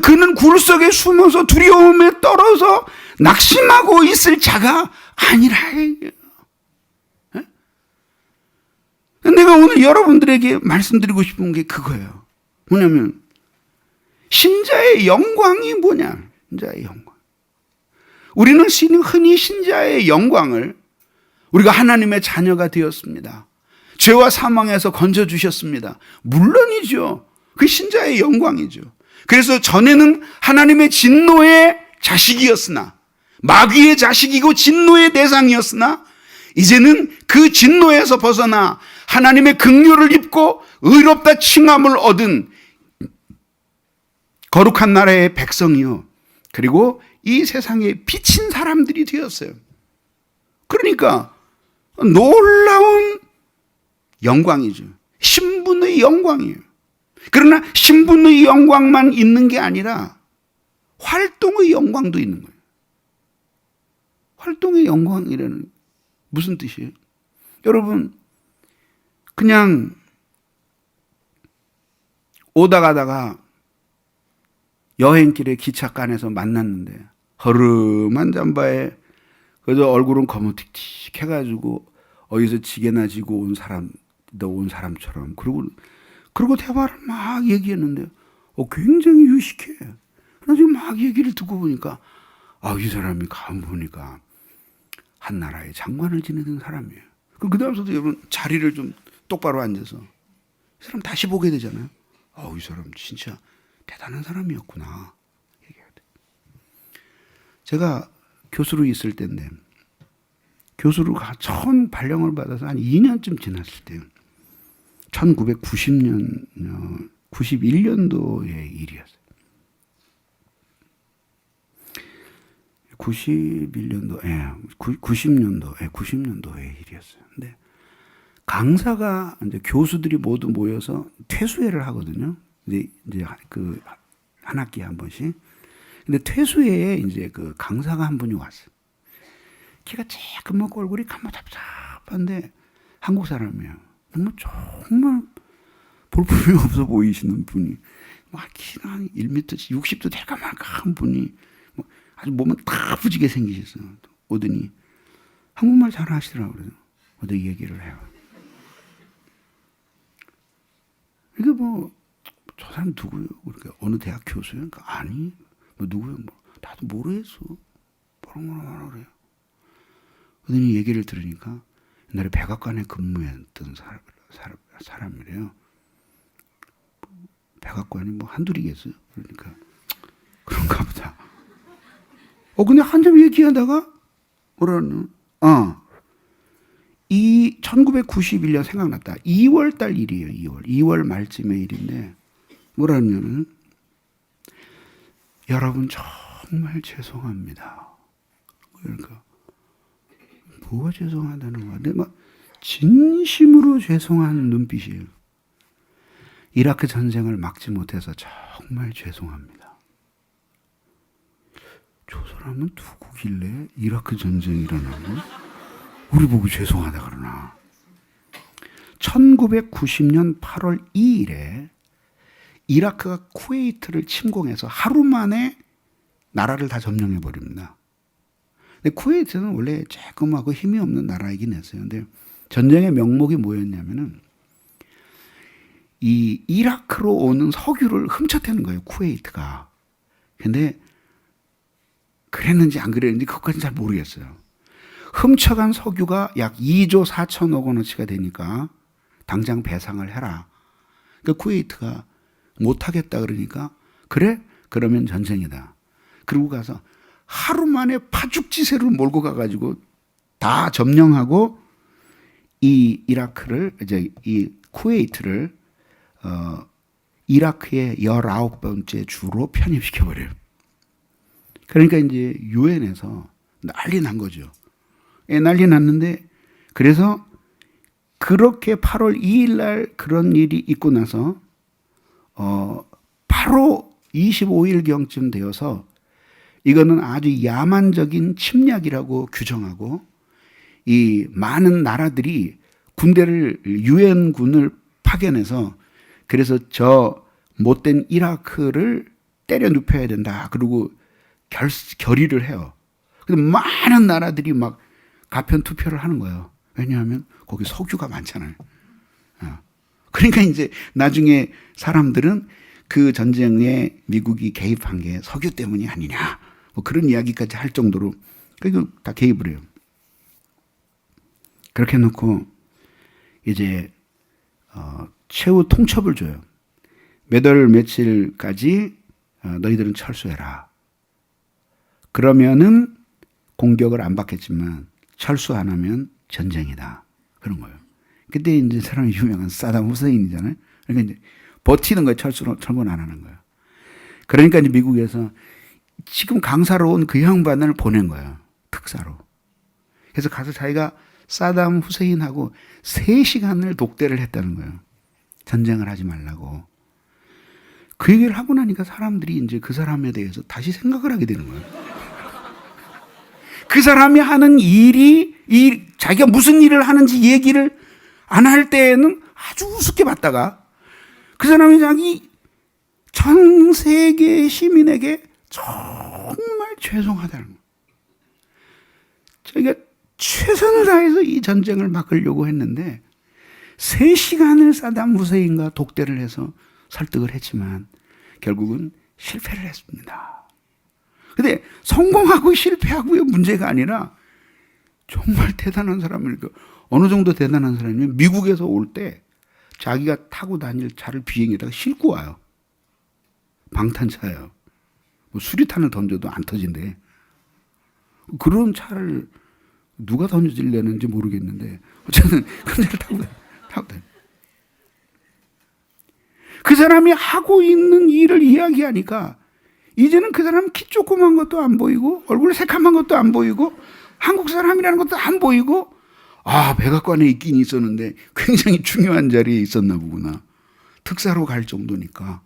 S1: 그는 굴 속에 숨어서 두려움에 떨어서 낙심하고 있을 자가 아니라. 내가 오늘 여러분들에게 말씀드리고 싶은 게 그거예요. 뭐냐면 신자의 영광이 뭐냐. 신자의 영광. 우리는 흔히 신자의 영광을 우리가 하나님의 자녀가 되었습니다. 죄와 사망에서 건져주셨습니다. 물론이죠. 그 신자의 영광이죠. 그래서 전에는 하나님의 진노의 자식이었으나 마귀의 자식이고 진노의 대상이었으나 이제는 그 진노에서 벗어나 하나님의 긍휼을 입고 의롭다 칭함을 얻은 거룩한 나라의 백성이요. 그리고 이 세상에 비친 사람들이 되었어요. 그러니까 놀라운 영광이죠. 신분의 영광이에요. 그러나 신분의 영광만 있는 게 아니라 활동의 영광도 있는 거예요. 활동의 영광이라는 무슨 뜻이에요? 여러분 그냥 오다 가다가 여행길에 기찻간에서 만났는데 허름한 잠바에 그저 얼굴은 거무틱틱 해가지고 어디서 지게나 지고 온 사람처럼 그리고 대화를 막 얘기했는데 굉장히 유식해. 그래서 막 얘기를 듣고 보니까 이 사람이 가만 보니까 한 나라의 장관을 지내던 사람이에요. 그 다음서도 여러분 자리를 좀 똑바로 앉아서 이 사람 다시 보게 되잖아요. 이 사람 진짜 대단한 사람이었구나. 제가 교수로 있을 때인데 교수로 처음 발령을 받아서 한 2년쯤 지났을 때요. 91년도의 일이었어요. 90년도의 일이었어요. 근데 강사가 이제 교수들이 모두 모여서 퇴수회를 하거든요. 이제 그 한 학기에 한 번씩. 근데 퇴수회에 이제 그 강사가 한 분이 왔어요. 키가 조금 먹고 얼굴이 감마잡잡 섭섭한데 한국 사람이에요. 정말 볼품이 없어 보이시는 분이 막 키는 한 1m 60도 될까 말까 한 분이 아주 몸은 다 부지게 생기셨어요. 오더니 한국말 잘 하시더라고요. 그래서 어디 얘기를 해요. 이게 저 사람 누구요? 그러니까 어느 대학 교수요? 그러니까 아니, 누구요? 나도 모르겠어. 뭐라 그래요. 그러더니 얘기를 들으니까 옛날에 백악관에 근무했던 사람이래요. 백악관이 한둘이겠어요? 그러니까 그런가 보다. 근데 한참 얘기하다가 뭐라는? 이 1991년 생각났다. 2월 달 일이에요. 2월 말쯤의 일인데 뭐라냐면 여러분 정말 죄송합니다. 그러니까 뭐가 죄송하다는 거야? 근데 진심으로 죄송한 눈빛이에요. 이라크 전쟁을 막지 못해서 정말 죄송합니다. 저 사람은 누구길래 이라크 전쟁이 일어나고 우리 보고 죄송하다 그러나. 1990년 8월 2일에 이라크가 쿠웨이트를 침공해서 하루 만에 나라를 다 점령해 버립니다. 근데 쿠웨이트는 원래 조금하고 힘이 없는 나라이긴 했어요. 근데 전쟁의 명목이 뭐였냐면은 이 이라크로 오는 석유를 훔쳤다는 거예요, 쿠웨이트가. 근데 그랬는지 안 그랬는지 그것까지는 잘 모르겠어요. 훔쳐간 석유가 약 2조 4천억 원어치가 되니까 당장 배상을 해라. 그러니까 쿠웨이트가 못하겠다 그러니까 그래? 그러면 전쟁이다. 그러고 가서 하루 만에 파죽지세로 몰고 가가지고 다 점령하고 이 이라크를 이제 이 쿠웨이트를 이라크의 19번째 주로 편입시켜버려요. 그러니까 이제 유엔에서 난리 난 거죠. 난리 났는데 그래서 그렇게 8월 2일 날 그런 일이 있고 나서 바로 25일경쯤 되어서 이거는 아주 야만적인 침략이라고 규정하고 이 많은 나라들이 군대를 유엔군을 파견해서 그래서 저 못된 이라크를 때려 눕혀야 된다. 그리고 결의를 해요. 근데 많은 나라들이 막 가편 투표를 하는 거예요. 왜냐하면 거기 석유가 많잖아요. 그러니까 이제 나중에 사람들은 그 전쟁에 미국이 개입한 게 석유 때문이 아니냐. 그런 이야기까지 할 정도로 그리고 다 개입을 해요. 그렇게 해놓고 이제 최후 통첩을 줘요. 몇 월 며칠까지 너희들은 철수해라. 그러면은 공격을 안 받겠지만 철수 안 하면 전쟁이다. 그런 거예요. 그때 이제 사람이 유명한 사담 후세인이잖아요. 그러니까 이제 버티는 거예요. 철권 안 하는 거예요. 그러니까 이제 미국에서 지금 강사로 온 그 양반을 보낸 거예요. 특사로. 그래서 가서 자기가 사담 후세인하고 3시간을 독대를 했다는 거예요. 전쟁을 하지 말라고. 그 얘기를 하고 나니까 사람들이 이제 그 사람에 대해서 다시 생각을 하게 되는 거예요. 그 사람이 하는 일이 자기가 무슨 일을 하는지 얘기를 안 할 때에는 아주 우습게 봤다가 그 사람이 자기 전 세계 시민에게 정말 죄송하다는 거예요. 자기가 최선을 다해서 이 전쟁을 막으려고 했는데 3시간을 사담 후세인과 독대를 해서 설득을 했지만 결국은 실패를 했습니다. 근데 성공하고 실패하고의 문제가 아니라 정말 대단한 사람이니까 어느 정도 대단한 사람이면 미국에서 올 때 자기가 타고 다닐 차를 비행에다가 싣고 와요. 방탄차예요. 수리탄을 던져도 안 터진대. 그런 차를 누가 던져질려는지 모르겠는데 어쨌든 그런 차를 타고 다녀. 그 사람이 하고 있는 일을 이야기하니까 이제는 그 사람 키 조그만 것도 안 보이고 얼굴 새카만 것도 안 보이고 한국 사람이라는 것도 안 보이고 백악관에 있긴 있었는데 굉장히 중요한 자리에 있었나 보구나. 특사로 갈 정도니까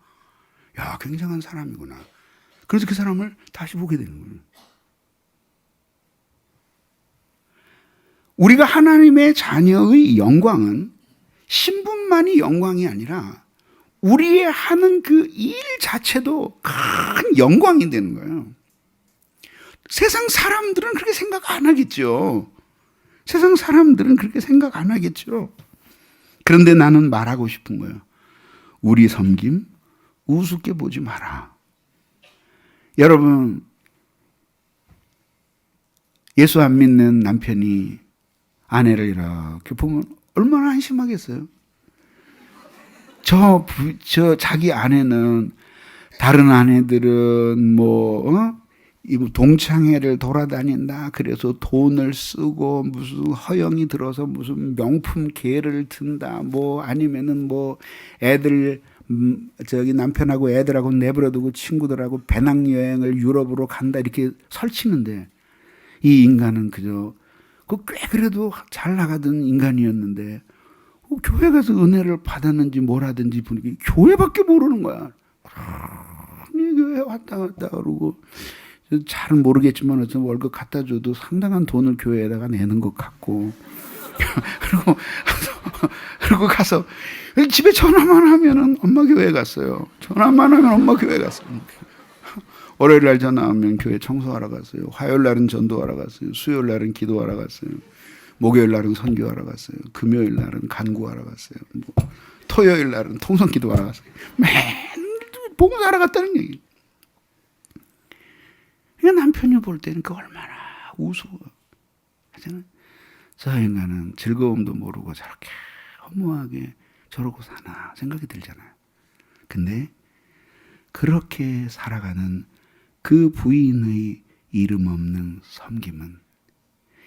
S1: 야 굉장한 사람이구나. 그래서 그 사람을 다시 보게 되는 거예요. 우리가 하나님의 자녀의 영광은 신분만이 영광이 아니라 우리의 하는 그 일 자체도 큰 영광이 되는 거예요. 세상 사람들은 그렇게 생각 안 하겠죠. 세상 사람들은 그렇게 생각 안 하겠죠. 그런데 나는 말하고 싶은 거예요. 우리 섬김 우습게 보지 마라. 여러분, 예수 안 믿는 남편이 아내를 이렇게 보면 얼마나 한심하겠어요. 저 자기 아내는 다른 아내들은 이 동창회를 돌아다닌다. 그래서 돈을 쓰고 무슨 허영이 들어서 무슨 명품 계를 든다. 아니면은 애들 저기 남편하고 애들하고 내버려두고 친구들하고 배낭여행을 유럽으로 간다 이렇게 설치는데 이 인간은 그저 꽤 그래도 잘 나가던 인간이었는데 교회 가서 은혜를 받았는지 뭘 하든지 보니까 교회밖에 모르는 거야. 교회 왔다 갔다 그러고 잘은 모르겠지만 어떤 월급 갖다 줘도 상당한 돈을 교회에다가 내는 것 같고 그리고 가서 집에 전화만 하면은 엄마 교회 갔어요. 전화만 하면 엄마 교회 갔어요. 월요일 날 전화하면 교회 청소하러 갔어요. 화요일 날은 전도하러 갔어요. 수요일 날은 기도하러 갔어요. 목요일 날은 선교하러 갔어요. 금요일 날은 간구하러 갔어요. 토요일 날은 통성 기도하러 갔어요. 맨날 봉사하러 갔다는 얘기. 남편이 볼 때는 그 얼마나 우스워. 저 인간은 즐거움도 모르고 저렇게 허무하게 저러고 사나 생각이 들잖아요. 근데 그렇게 살아가는 그 부인의 이름 없는 섬김은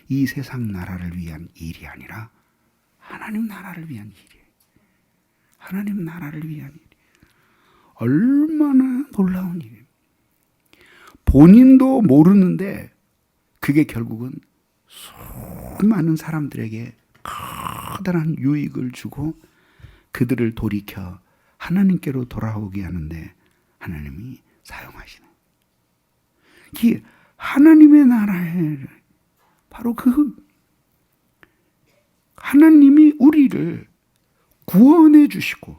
S1: 이 세상 나라를 위한 일이 아니라 하나님 나라를 위한 일이에요. 하나님 나라를 위한 일. 얼마나 놀라운 일이에요. 본인도 모르는데 그게 결국은 수많은 사람들에게 커다란 유익을 주고 그들을 돌이켜 하나님께로 돌아오게 하는데 하나님이 사용하시는 이 하나님의 나라에 바로 그 하나님이 우리를 구원해 주시고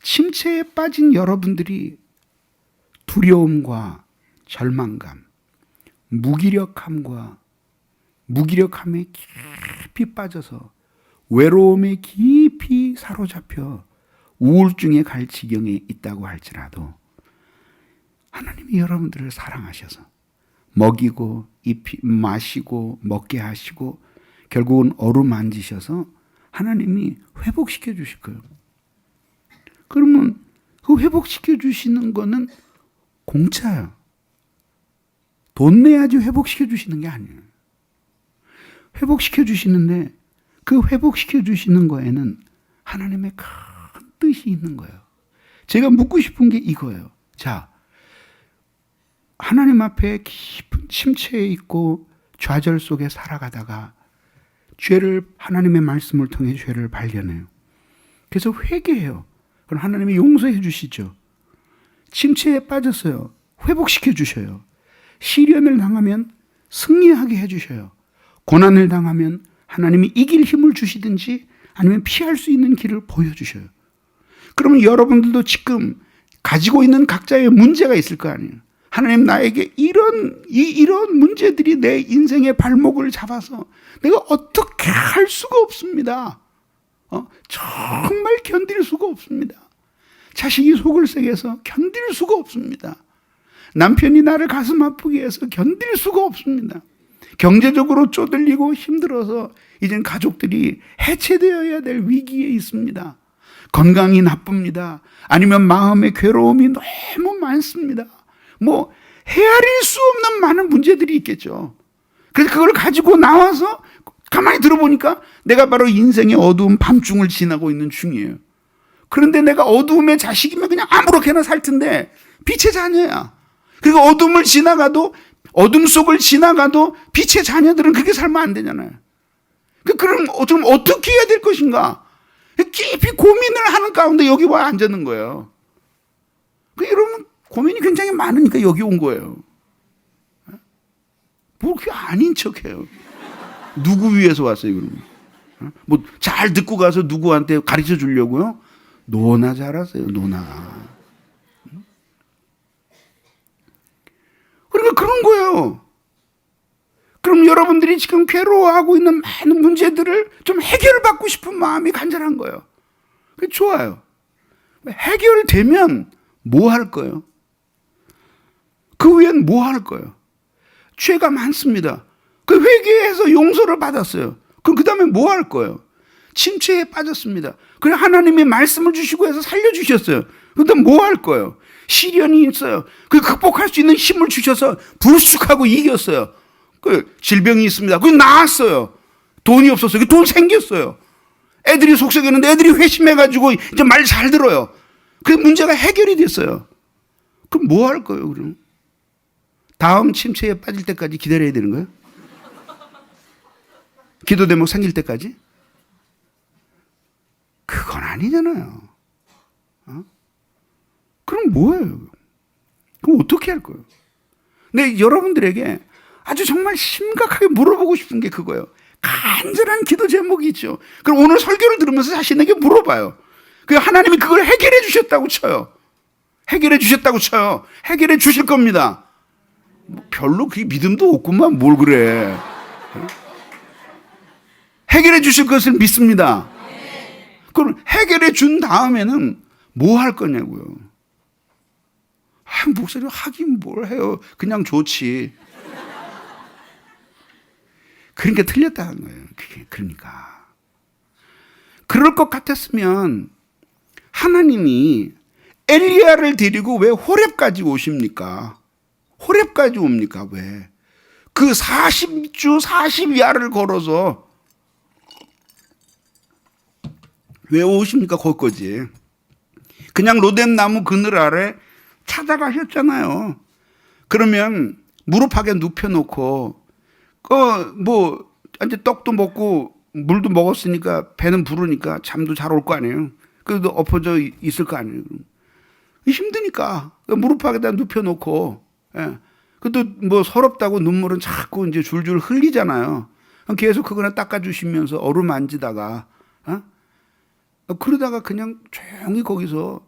S1: 침체에 빠진 여러분들이 두려움과 절망감, 무기력함에 깊이 빠져서 외로움에 깊이 사로잡혀 우울증에 갈 지경에 있다고 할지라도 하나님이 여러분들을 사랑하셔서 먹이고 마시고 먹게 하시고 결국은 어루만지셔서 하나님이 회복시켜 주실 거예요. 그러면 그 회복시켜 주시는 거는 공짜예요. 돈 내야지 회복시켜 주시는 게 아니에요. 회복시켜 주시는데 그 회복시켜 주시는 거에는 하나님의 큰 뜻이 있는 거예요. 제가 묻고 싶은 게 이거예요. 자, 하나님 앞에 깊은 침체에 있고 좌절 속에 살아가다가 하나님의 말씀을 통해 죄를 발견해요. 그래서 회개해요. 그럼 하나님이 용서해 주시죠. 침체에 빠졌어요. 회복시켜 주셔요. 시련을 당하면 승리하게 해주셔요. 고난을 당하면 하나님이 이길 힘을 주시든지 아니면 피할 수 있는 길을 보여주셔요. 그러면 여러분들도 지금 가지고 있는 각자의 문제가 있을 거 아니에요. 하나님 나에게 이런 문제들이 내 인생의 발목을 잡아서 내가 어떻게 할 수가 없습니다. 정말 견딜 수가 없습니다. 자식이 속을 새겨서 견딜 수가 없습니다. 남편이 나를 가슴 아프게 해서 견딜 수가 없습니다. 경제적으로 쪼들리고 힘들어서 이젠 가족들이 해체되어야 될 위기에 있습니다. 건강이 나쁩니다. 아니면 마음의 괴로움이 너무 많습니다. 헤아릴 수 없는 많은 문제들이 있겠죠. 그래서 그걸 가지고 나와서 가만히 들어보니까 내가 바로 인생의 어두운 밤중을 지나고 있는 중이에요. 그런데 내가 어두움의 자식이면 그냥 아무렇게나 살 텐데 빛의 자녀야. 그리고 어둠 속을 지나가도 빛의 자녀들은 그렇게 살면 안 되잖아요. 그럼 어떻게 해야 될 것인가? 깊이 고민을 하는 가운데 여기 와 앉았는 거예요. 여러분 고민이 굉장히 많으니까 여기 온 거예요. 뭐 그게 아닌 척해요. 누구 위해서 왔어요, 그러면? 뭐 잘 듣고 가서 누구한테 가르쳐 주려고요? 노나 잘하세요, 노나. 그러니까 그런 거예요. 그럼 여러분들이 지금 괴로워하고 있는 많은 문제들을 좀 해결받고 싶은 마음이 간절한 거예요. 그게 좋아요. 해결되면 뭐 할 거예요? 그 후엔 뭐 할 거예요? 죄가 많습니다. 그 회개해서 용서를 받았어요. 그럼 그 다음에 뭐 할 거예요? 침체에 빠졌습니다. 그래 하나님이 말씀을 주시고 해서 살려주셨어요. 그 다음 뭐 할 거예요? 시련이 있어요. 그 극복할 수 있는 힘을 주셔서 불쑥하고 이겼어요. 그 질병이 있습니다. 그게 나았어요. 돈이 없었어요. 그 돈 생겼어요. 애들이 속썩였는데 애들이 회심해가지고 이제 말 잘 들어요. 그 문제가 해결이 됐어요. 그럼 뭐 할 거예요, 그럼? 다음 침체에 빠질 때까지 기다려야 되는 거예요? 기도 대목 생길 때까지? 그건 아니잖아요. 그럼 뭐예요? 그럼 어떻게 할 거예요? 근데 여러분들에게 아주 정말 심각하게 물어보고 싶은 게 그거예요. 간절한 기도 제목이 있죠. 그럼 오늘 설교를 들으면서 자신에게 물어봐요. 그 하나님이 그걸 해결해 주셨다고 쳐요. 해결해 주셨다고 쳐요. 해결해 주실 겁니다. 뭐 별로 그 믿음도 없구만 뭘 그래. 해결해 주실 것을 믿습니다. 그럼 해결해 준 다음에는 뭐 할 거냐고요. 목사님 하긴 뭘 해요. 그냥 좋지. 그러니까 틀렸다는 거예요. 그게 그러니까. 그럴 것 같았으면 하나님이 엘리야를 데리고 왜 호렙까지 오십니까? 호렙까지 옵니까? 왜? 그 40주 40야를 걸어서 왜 오십니까? 거기까지. 그냥 로뎀 나무 그늘 아래 찾아가셨잖아요. 그러면 무릎팍에 눕혀놓고 뭐 이제 떡도 먹고 물도 먹었으니까 배는 부르니까 잠도 잘 올 거 아니에요. 그래도 엎어져 있을 거 아니에요. 힘드니까 무릎팍에다 눕혀놓고, 예. 그것도 뭐 서럽다고 눈물은 자꾸 이제 줄줄 흘리잖아요. 계속 그거나 닦아주시면서 어루만지다가, 그러다가 그냥 조용히 거기서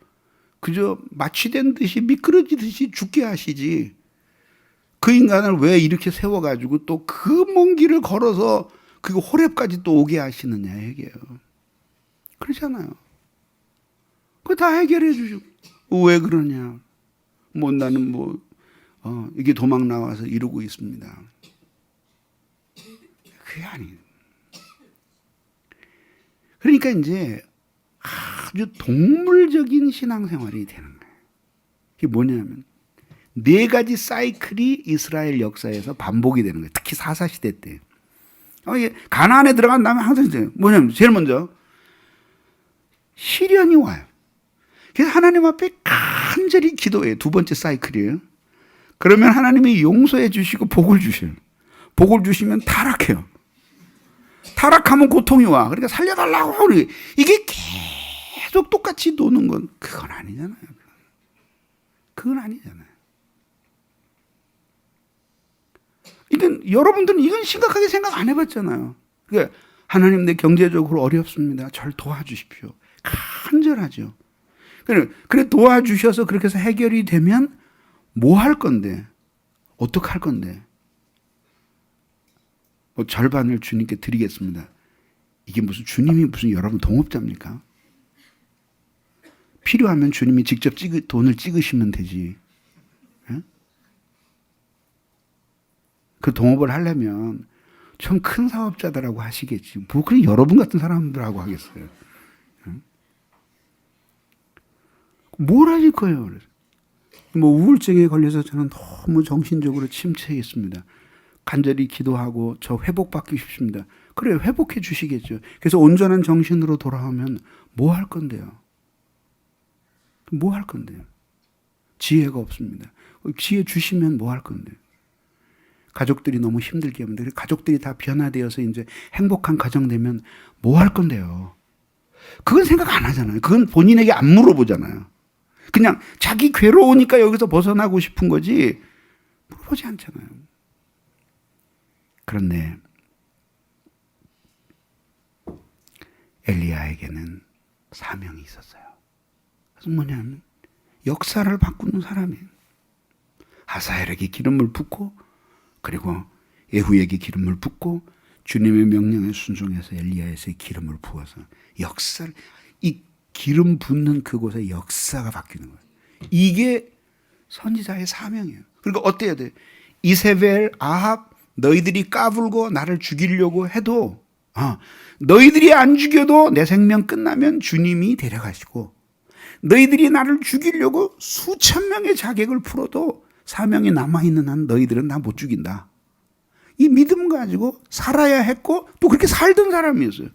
S1: 그저 마취된 듯이 미끄러지듯이 죽게 하시지. 그 인간을 왜 이렇게 세워가지고 또 그 먼 길을 걸어서 그 호렙까지 또 오게 하시느냐 얘기예요. 그렇잖아요. 그거 다 해결해 주시고 왜 그러냐? 뭐 나는 이게 도망 나와서 이러고 있습니다. 그게 아니에요. 그러니까 이제 아주 동물적인 신앙생활이 되는 거예요. 이게 뭐냐면 4가지 사이클이 이스라엘 역사에서 반복이 되는 거예요. 특히 사사시대 때. 가나안에 들어간 다음에 항상 이제 뭐냐면 제일 먼저 시련이 와요. 그래서 하나님 앞에 간절히 기도해요. 2번째 사이클이에요. 그러면 하나님이 용서해 주시고 복을 주셔요. 복을 주시면 타락해요. 타락하면 고통이 와. 그러니까 살려달라고 하는 이게 계속 똑같이 노는 건 그건 아니잖아요. 그건 아니잖아요. 그러니까 여러분들은 이건 심각하게 생각 안 해봤잖아요. 그러니까 하나님 내 경제적으로 어렵습니다. 절 도와주십시오. 간절하죠. 그래 도와주셔서 그렇게 해서 해결이 되면 뭐 할 건데? 어떻게 할 건데? 절반을 주님께 드리겠습니다. 이게 무슨 주님이 무슨 여러분 동업자입니까? 필요하면 주님이 직접 돈을 찍으시면 되지. 예? 그 동업을 하려면 좀 큰 사업자들하고 하시겠지. 뭐 그냥 여러분 같은 사람들하고 하겠어요. 예? 뭘 하실 거예요? 그래서. 뭐 우울증에 걸려서 저는 너무 정신적으로 침체해 있습니다. 간절히 기도하고 저 회복받기 싶습니다. 그래 회복해 주시겠죠. 그래서 온전한 정신으로 돌아오면 뭐 할 건데요? 뭐 할 건데요? 지혜가 없습니다. 지혜 주시면 뭐 할 건데요? 가족들이 너무 힘들게 하면 가족들이 다 변화되어서 이제 행복한 가정 되면 뭐 할 건데요? 그건 생각 안 하잖아요. 그건 본인에게 안 물어보잖아요. 그냥 자기 괴로우니까 여기서 벗어나고 싶은 거지 물어보지 않잖아요. 그런데 엘리야에게는 사명이 있었어요. 그래서 뭐냐면 역사를 바꾸는 사람이에요. 하사엘에게 기름을 붓고 그리고 예후에게 기름을 붓고 주님의 명령에 순종해서 엘리야에게 기름을 부어서 역사를, 이 기름 붓는 그곳에 역사가 바뀌는 거예요. 이게 선지자의 사명이에요. 그러니까 어때야 돼? 이세벨, 아합, 너희들이 까불고 나를 죽이려고 해도 너희들이 안 죽여도 내 생명 끝나면 주님이 데려가시고, 너희들이 나를 죽이려고 수천 명의 자객을 풀어도 사명이 남아있는 한 너희들은 나 못 죽인다. 이 믿음 가지고 살아야 했고 또 그렇게 살던 사람이었어요.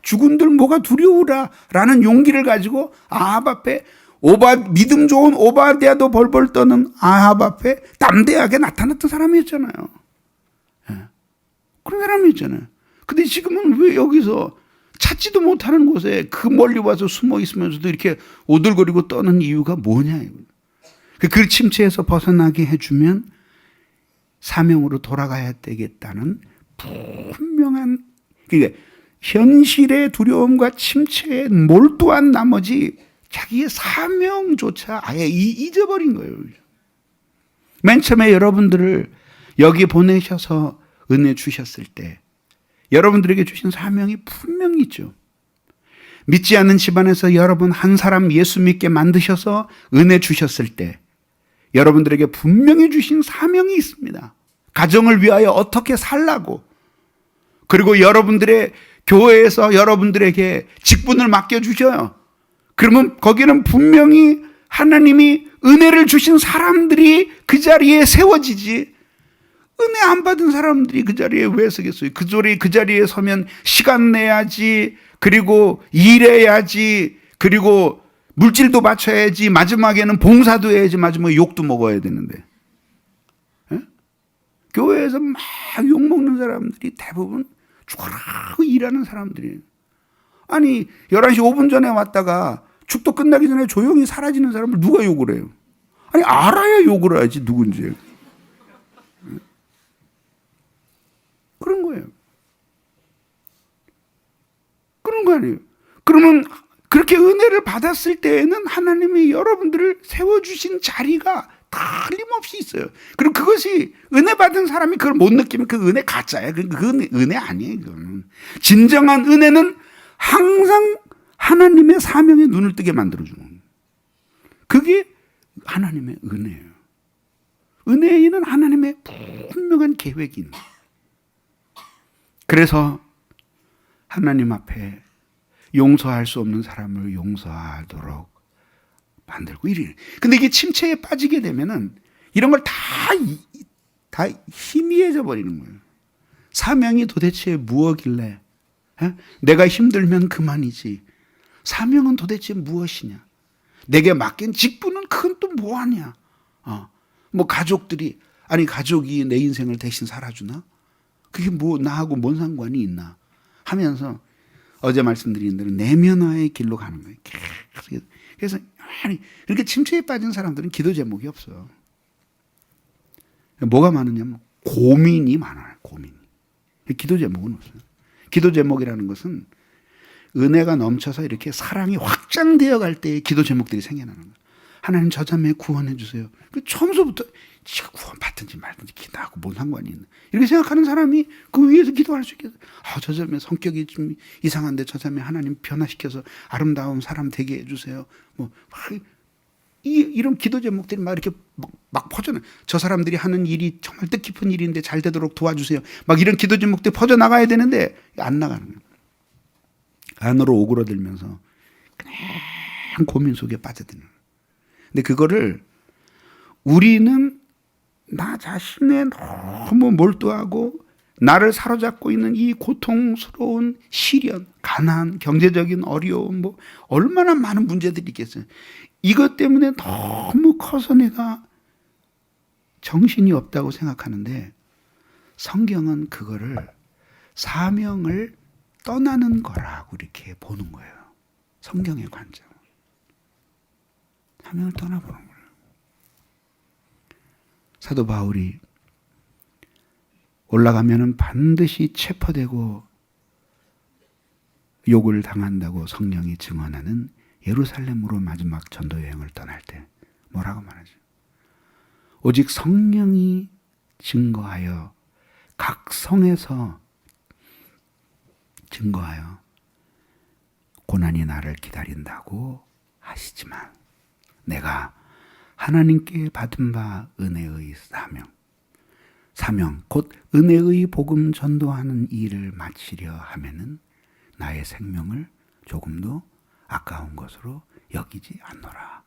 S1: 죽은들 뭐가 두려우라 라는 용기를 가지고 아합 앞에 믿음 좋은 오바댜도 벌벌 떠는 아합 앞에 담대하게 나타났던 사람이었잖아요. 그런 사람이었잖아요. 근데 지금은 왜 여기서 찾지도 못하는 곳에 그 멀리 와서 숨어 있으면서도 이렇게 오들거리고 떠는 이유가 뭐냐. 그 침체에서 벗어나게 해주면 사명으로 돌아가야 되겠다는 분명한, 그러니까 현실의 두려움과 침체에 몰두한 나머지 자기의 사명조차 아예 잊어버린 거예요. 맨 처음에 여러분들을 여기 보내셔서 은혜 주셨을 때 여러분들에게 주신 사명이 분명히 있죠. 믿지 않는 집안에서 여러분 한 사람 예수 믿게 만드셔서 은혜 주셨을 때 여러분들에게 분명히 주신 사명이 있습니다. 가정을 위하여 어떻게 살라고, 그리고 여러분들의 교회에서 여러분들에게 직분을 맡겨주셔요. 그러면 거기는 분명히 하나님이 은혜를 주신 사람들이 그 자리에 세워지지, 은혜 안 받은 사람들이 그 자리에 왜 서겠어요? 그 자리에 서면 시간 내야지, 그리고 일해야지, 그리고 물질도 바쳐야지, 마지막에는 봉사도 해야지, 마지막에 욕도 먹어야 되는데. 에? 교회에서 막 욕먹는 사람들이 대부분 죽어라고 일하는 사람들이에요. 아니 11시 5분 전에 왔다가 축도 끝나기 전에 조용히 사라지는 사람을 누가 욕을 해요? 아니 알아야 욕을 하지 누군지. 그런 거예요. 그런 거 아니에요. 그러면 그렇게 은혜를 받았을 때에는 하나님이 여러분들을 세워주신 자리가 틀림없이 있어요. 그리고 그것이 은혜 받은 사람이 그걸 못 느끼면 그 은혜 가짜야. 그 은혜 아니에요. 그건. 진정한 은혜는 항상 하나님의 사명에 눈을 뜨게 만들어주는 거예요. 그게 하나님의 은혜예요. 은혜에는 하나님의 분명한 계획이 있는 거예요. 그래서 하나님 앞에 용서할 수 없는 사람을 용서하도록 만들고 이래. 근데 이게 침체에 빠지게 되면은 이런 걸 다 희미해져 버리는 거예요. 사명이 도대체 무엇길래? 내가 힘들면 그만이지. 사명은 도대체 무엇이냐? 내게 맡긴 직분은 그건 또 뭐하냐? 뭐 가족들이, 아니 가족이 내 인생을 대신 살아주나? 그게 뭐 나하고 뭔 상관이 있나? 하면서 어제 말씀드린 대로 내면화의 길로 가는 거예요. 그래서 아니 이렇게 침체에 빠진 사람들은 기도 제목이 없어요. 뭐가 많으냐면 고민이 많아요. 고민이. 기도 제목은 없어요. 기도 제목이라는 것은 은혜가 넘쳐서 이렇게 사랑이 확장되어 갈 때의 기도 제목들이 생겨나는 거예요. 하나님 저 자매 구원해 주세요. 처음서부터 지가 구원 받든지 말든지 기도하고 뭔 상관이 있나 이렇게 생각하는 사람이 그 위에서 기도할 수 있겠어요. 저 자매 성격이 좀 이상한데 저 자매 하나님 변화시켜서 아름다운 사람 되게 해주세요. 뭐 이런 기도 제목들이 막 이렇게 막 퍼져나. 저 사람들이 하는 일이 정말 뜻깊은 일인데 잘 되도록 도와주세요. 막 이런 기도 제목들이 퍼져 나가야 되는데 안 나가는 거예요. 안으로 오그러들면서 그냥 고민 속에 빠져드는 거예요. 근데 그거를 우리는 나 자신에 너무 몰두하고 나를 사로잡고 있는 이 고통스러운 시련, 가난, 경제적인 어려움, 뭐 얼마나 많은 문제들이 있겠어요. 이것 때문에 너무 커서 내가 정신이 없다고 생각하는데 성경은 그거를 사명을 떠나는 거라고 이렇게 보는 거예요. 성경의 관점. 사명을 떠나보는 거예요. 사도 바울이 올라가면은 반드시 체포되고 욕을 당한다고 성령이 증언하는 예루살렘으로 마지막 전도 여행을 떠날 때 뭐라고 말하죠? 오직 성령이 증거하여 각 성에서 증거하여 고난이 나를 기다린다고 하시지만 내가 하나님께 받은 바 은혜의 사명 곧 은혜의 복음 전도하는 일을 마치려 하면은 나의 생명을 조금도 아까운 것으로 여기지 않노라.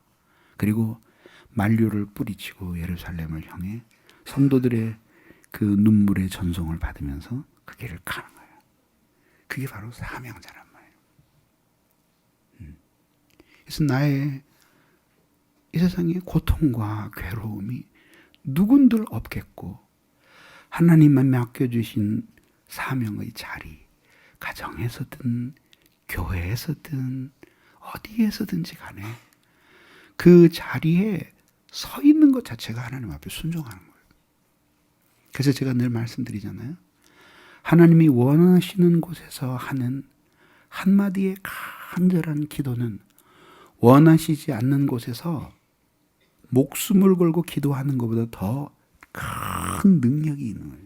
S1: 그리고 만류를 뿌리치고 예루살렘을 향해 성도들의 그 눈물의 전송을 받으면서 그 길을 가는 거예요. 그게 바로 사명자란 말이에요. 그래서 나의 이 세상의 고통과 괴로움이 누군들 없겠고 하나님만 맡겨주신 사명의 자리, 가정에서든 교회에서든 어디에서든지 간에 그 자리에 서 있는 것 자체가 하나님 앞에 순종하는 거예요. 그래서 제가 늘 말씀드리잖아요. 하나님이 원하시는 곳에서 하는 한마디의 간절한 기도는 원하시지 않는 곳에서 목숨을 걸고 기도하는 것보다 더 큰 능력이 있는 거예요.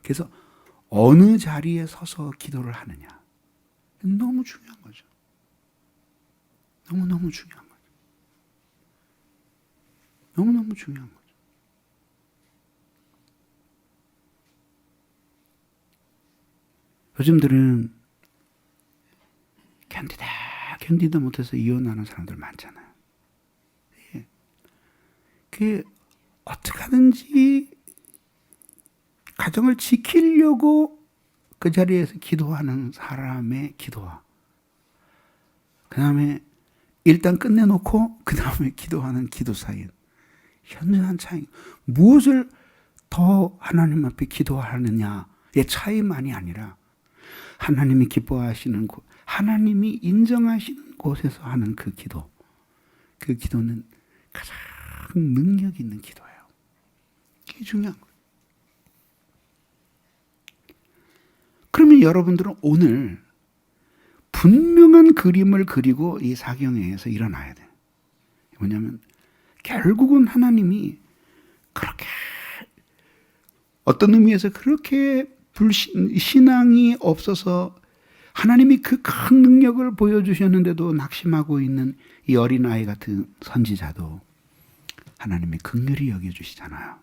S1: 그래서 어느 자리에 서서 기도를 하느냐. 너무 중요한 거죠. 너무너무 중요한 거죠. 너무너무 중요한 거죠. 요즘들은 견디다 못해서 이혼하는 사람들 많잖아요. 그게 어떻게 하든지 가정을 지키려고 그 자리에서 기도하는 사람의 기도와 그 다음에 일단 끝내놓고 그 다음에 기도하는 기도 사이에 현저한 차이. 무엇을 더 하나님 앞에 기도하느냐의 차이만이 아니라 하나님이 기뻐하시는 곳, 하나님이 인정하시는 곳에서 하는 그 기도는 가장 능력 있는 기도예요. 이게 중요한 거예요. 그러면 여러분들은 오늘 분명한 그림을 그리고 이 사경회에서 일어나야 돼요. 뭐냐면 결국은 하나님이 그렇게 어떤 의미에서 그렇게 신앙이 없어서 하나님이 그 큰 능력을 보여주셨는데도 낙심하고 있는 이 어린아이 같은 선지자도 하나님이 긍휼히 여겨주시잖아요.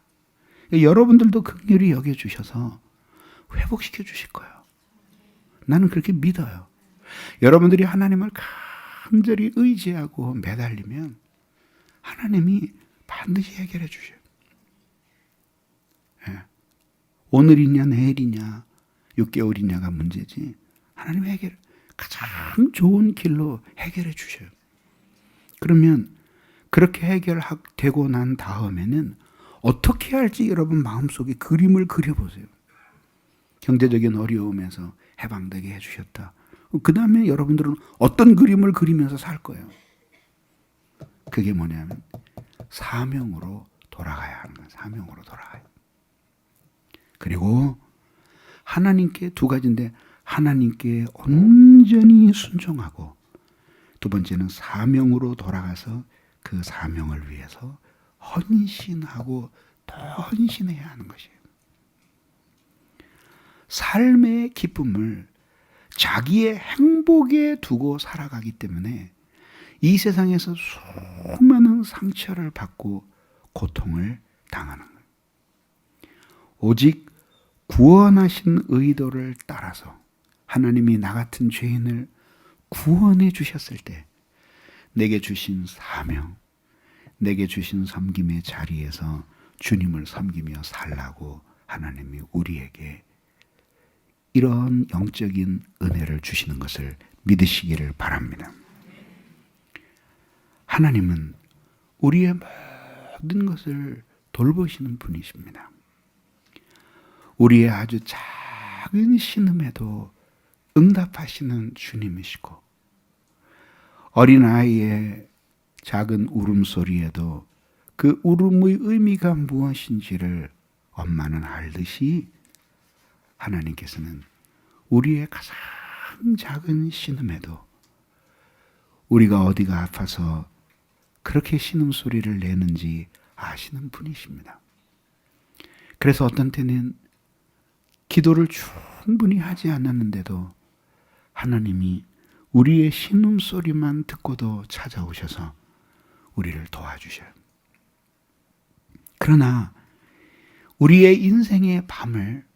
S1: 여러분들도 긍휼히 여겨주셔서 회복시켜 주실 거예요. 나는 그렇게 믿어요. 여러분들이 하나님을 간절히 의지하고 매달리면 하나님이 반드시 해결해 주셔요. 예. 오늘이냐 내일이냐 6개월이냐가 문제지 하나님 가장 좋은 길로 해결해 주셔요. 그러면 그렇게 해결되고 난 다음에는 어떻게 할지 여러분 마음속에 그림을 그려보세요. 경제적인 어려움에서 해방되게 해주셨다. 그 다음에 여러분들은 어떤 그림을 그리면서 살 거예요. 그게 뭐냐면 사명으로 돌아가야 하는 거예요. 사명으로 돌아가요. 그리고 하나님께 두 가지인데 하나님께 온전히 순종하고 두 번째는 사명으로 돌아가서 그 사명을 위해서 헌신하고 더 헌신해야 하는 것이에요. 삶의 기쁨을 자기의 행복에 두고 살아가기 때문에 이 세상에서 수많은 상처를 받고 고통을 당하는 거예요. 오직 구원하신 의도를 따라서 하나님이 나 같은 죄인을 구원해 주셨을 때 내게 주신 사명, 내게 주신 섬김의 자리에서 주님을 섬기며 살라고 하나님이 우리에게 이런 영적인 은혜를 주시는 것을 믿으시기를 바랍니다. 하나님은 우리의 모든 것을 돌보시는 분이십니다. 우리의 아주 작은 신음에도 응답하시는 주님이시고 어린아이의 작은 울음소리에도 그 울음의 의미가 무엇인지를 엄마는 알듯이 하나님께서는 우리의 가장 가장 작은 신음에도 우리가 어디가 아파서 그렇게 신음소리를 내는지 아시는 분이십니다. 그래서 어떤 때는 기도를 충분히 하지 않았는데도 하나님이 우리의 신음소리만 듣고도 찾아오셔서 우리를 도와주셔요. 그러나 우리의 인생의 밤을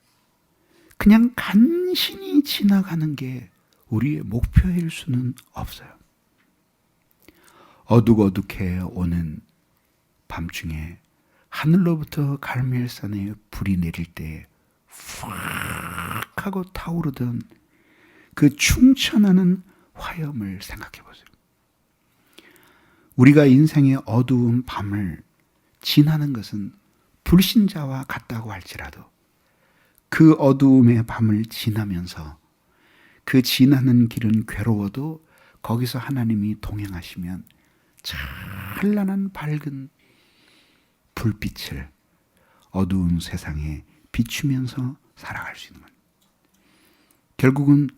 S1: 그냥 간신히 지나가는 게 우리의 목표일 수는 없어요. 어둑어둑해 오는 밤중에 하늘로부터 갈멜산에 불이 내릴 때 푹 하고 타오르던 그 충천하는 화염을 생각해 보세요. 우리가 인생의 어두운 밤을 지나는 것은 불신자와 같다고 할지라도 그 어두움의 밤을 지나면서 그 지나는 길은 괴로워도 거기서 하나님이 동행하시면 찬란한 밝은 불빛을 어두운 세상에 비추면서 살아갈 수 있는 겁니다. 결국은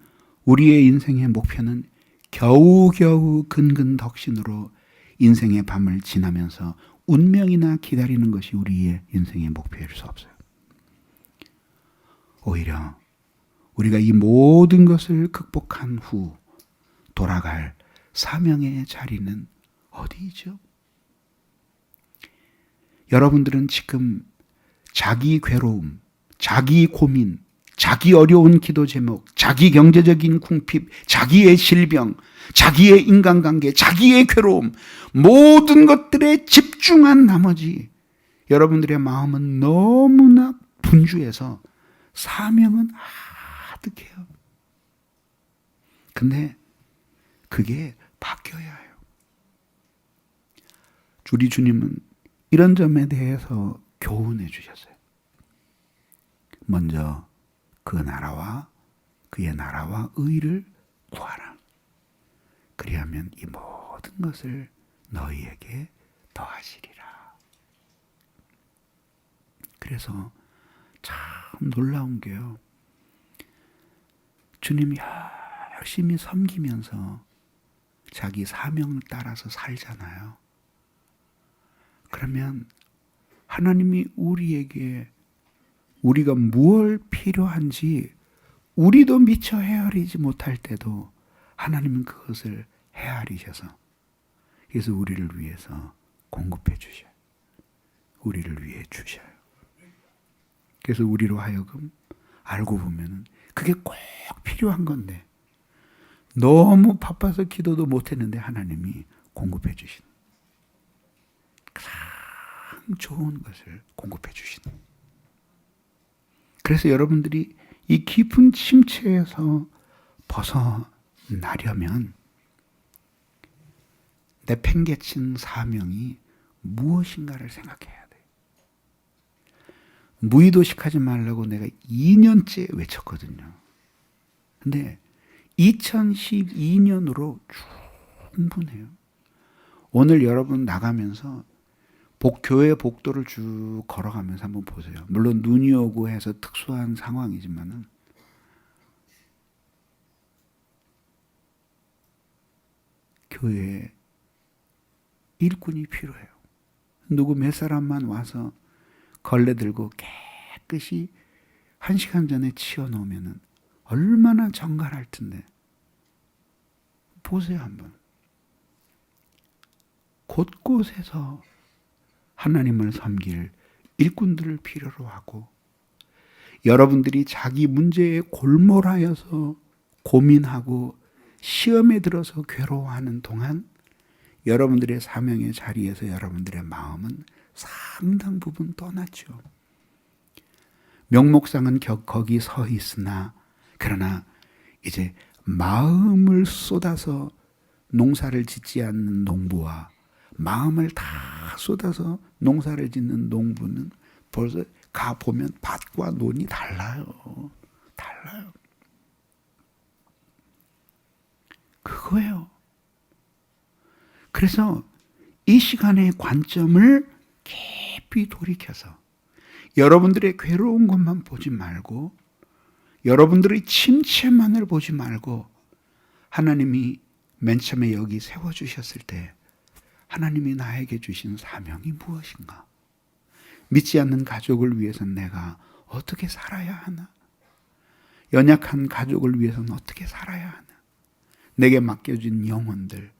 S1: 우리의 인생의 목표는 겨우겨우 근근덕신으로 인생의 밤을 지나면서 운명이나 기다리는 것이 우리의 인생의 목표일 수 없어요. 오히려 우리가 이 모든 것을 극복한 후 돌아갈 사명의 자리는 어디이죠? 여러분들은 지금 자기 괴로움, 자기 고민, 자기 어려운 기도 제목, 자기 경제적인 궁핍, 자기의 질병, 자기의 인간관계, 자기의 괴로움, 모든 것들에 집중한 나머지 여러분들의 마음은 너무나 분주해서 사명은 아득해요. 근데 그게 바뀌어야 해요. 우리 주님은 이런 점에 대해서 교훈해 주셨어요. 먼저 그 나라와 그의 나라와 의를 구하라. 그리하면 이 모든 것을 너희에게 더하시리라. 그래서 참 놀라운 게요. 주님이 열심히 섬기면서 자기 사명을 따라서 살잖아요. 그러면 하나님이 우리에게 우리가 무엇 필요한지 우리도 미처 헤아리지 못할 때도 하나님은 그것을 헤아리셔서 그래서 우리를 위해서 공급해 주셔요. 우리를 위해 주셔요. 그래서 우리로 하여금 알고 보면은 그게 꼭 필요한 건데 너무 바빠서 기도도 못했는데 하나님이 공급해 주시는 가장 좋은 것을 공급해 주시는. 그래서 여러분들이 이 깊은 침체에서 벗어나려면 내팽개친 사명이 무엇인가를 생각해야 돼. 무의도식하지 말라고 내가 2년째 외쳤거든요. 근데 2012년으로 충분해요. 오늘 여러분 나가면서 교회 복도를 쭉 걸어가면서 한번 보세요. 물론 눈이 오고 해서 특수한 상황이지만은 교회에 일꾼이 필요해요. 누구 몇 사람만 와서 걸레 들고 깨끗이 1시간 전에 치워놓으면 얼마나 정갈할 텐데. 보세요 한번. 곳곳에서 하나님을 섬길 일꾼들을 필요로 하고 여러분들이 자기 문제에 골몰하여서 고민하고 시험에 들어서 괴로워하는 동안 여러분들의 사명의 자리에서 여러분들의 마음은 상당 부분 떠났죠. 명목상은 거기 서 있으나 그러나 이제 마음을 쏟아서 농사를 짓지 않는 농부와 마음을 다 쏟아서 농사를 짓는 농부는 벌써 가보면 밭과 논이 달라요. 달라요. 그거예요. 그래서 이 시간의 관점을 깊이 돌이켜서 여러분들의 괴로운 것만 보지 말고 여러분들의 침체만을 보지 말고 하나님이 맨 처음에 여기 세워주셨을 때 하나님이 나에게 주신 사명이 무엇인가? 믿지 않는 가족을 위해서는 내가 어떻게 살아야 하나? 연약한 가족을 위해서는 어떻게 살아야 하나? 내게 맡겨진 영혼들,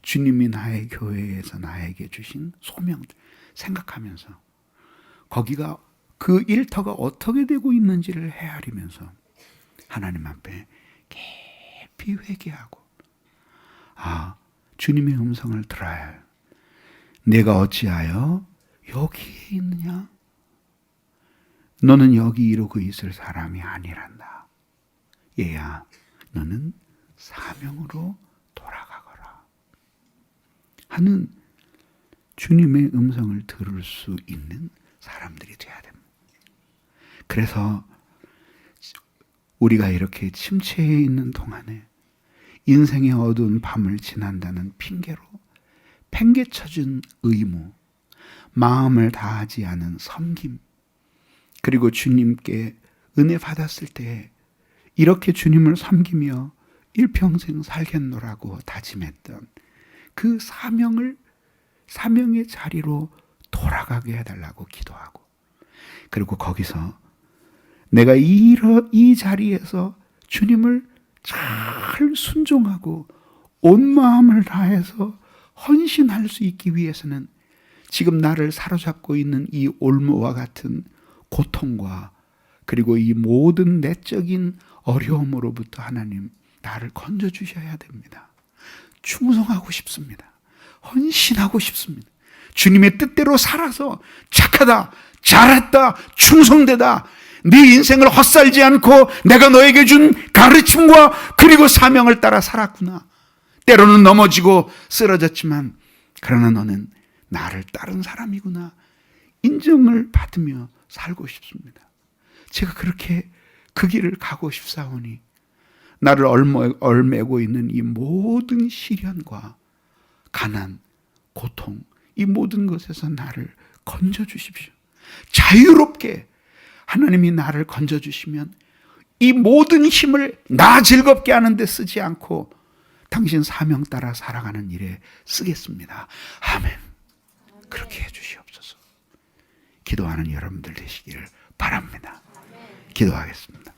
S1: 주님이 나의 교회에서 나에게 주신 소명들 생각하면서 거기가 그 일터가 어떻게 되고 있는지를 헤아리면서 하나님 앞에 깊이 회개하고 주님의 음성을 들어야 해요. 내가 어찌하여 여기에 있느냐? 너는 여기 이러고 있을 사람이 아니란다. 얘야, 너는 사명으로 돌아가거라 하는 주님의 음성을 들을 수 있는 사람들이 돼야 됩니다. 그래서 우리가 이렇게 침체해 있는 동안에 인생의 어두운 밤을 지난다는 핑계로 팽개쳐준 의무, 마음을 다하지 않은 섬김, 그리고 주님께 은혜 받았을 때 이렇게 주님을 섬기며 일평생 살겠노라고 다짐했던 그 사명의 자리로 돌아가게 해달라고 기도하고, 그리고 거기서 내가 이 자리에서 주님을 잘 순종하고 온 마음을 다해서 헌신할 수 있기 위해서는 지금 나를 사로잡고 있는 이 올무와 같은 고통과 그리고 이 모든 내적인 어려움으로부터 하나님 나를 건져주셔야 됩니다. 충성하고 싶습니다. 헌신하고 싶습니다. 주님의 뜻대로 살아서 착하다, 잘했다, 충성되다, 네 인생을 헛살지 않고 내가 너에게 준 가르침과 그리고 사명을 따라 살았구나. 때로는 넘어지고 쓰러졌지만 그러나 너는 나를 따른 사람이구나. 인정을 받으며 살고 싶습니다. 제가 그렇게 그 길을 가고 싶사오니 나를 얼매고 있는 이 모든 시련과 가난, 고통, 이 모든 것에서 나를 건져주십시오. 자유롭게 하나님이 나를 건져주시면 이 모든 힘을 나 즐겁게 하는 데 쓰지 않고 당신 사명 따라 살아가는 일에 쓰겠습니다. 아멘. 그렇게 해주시옵소서. 기도하는 여러분들 되시기를 바랍니다. 기도하겠습니다.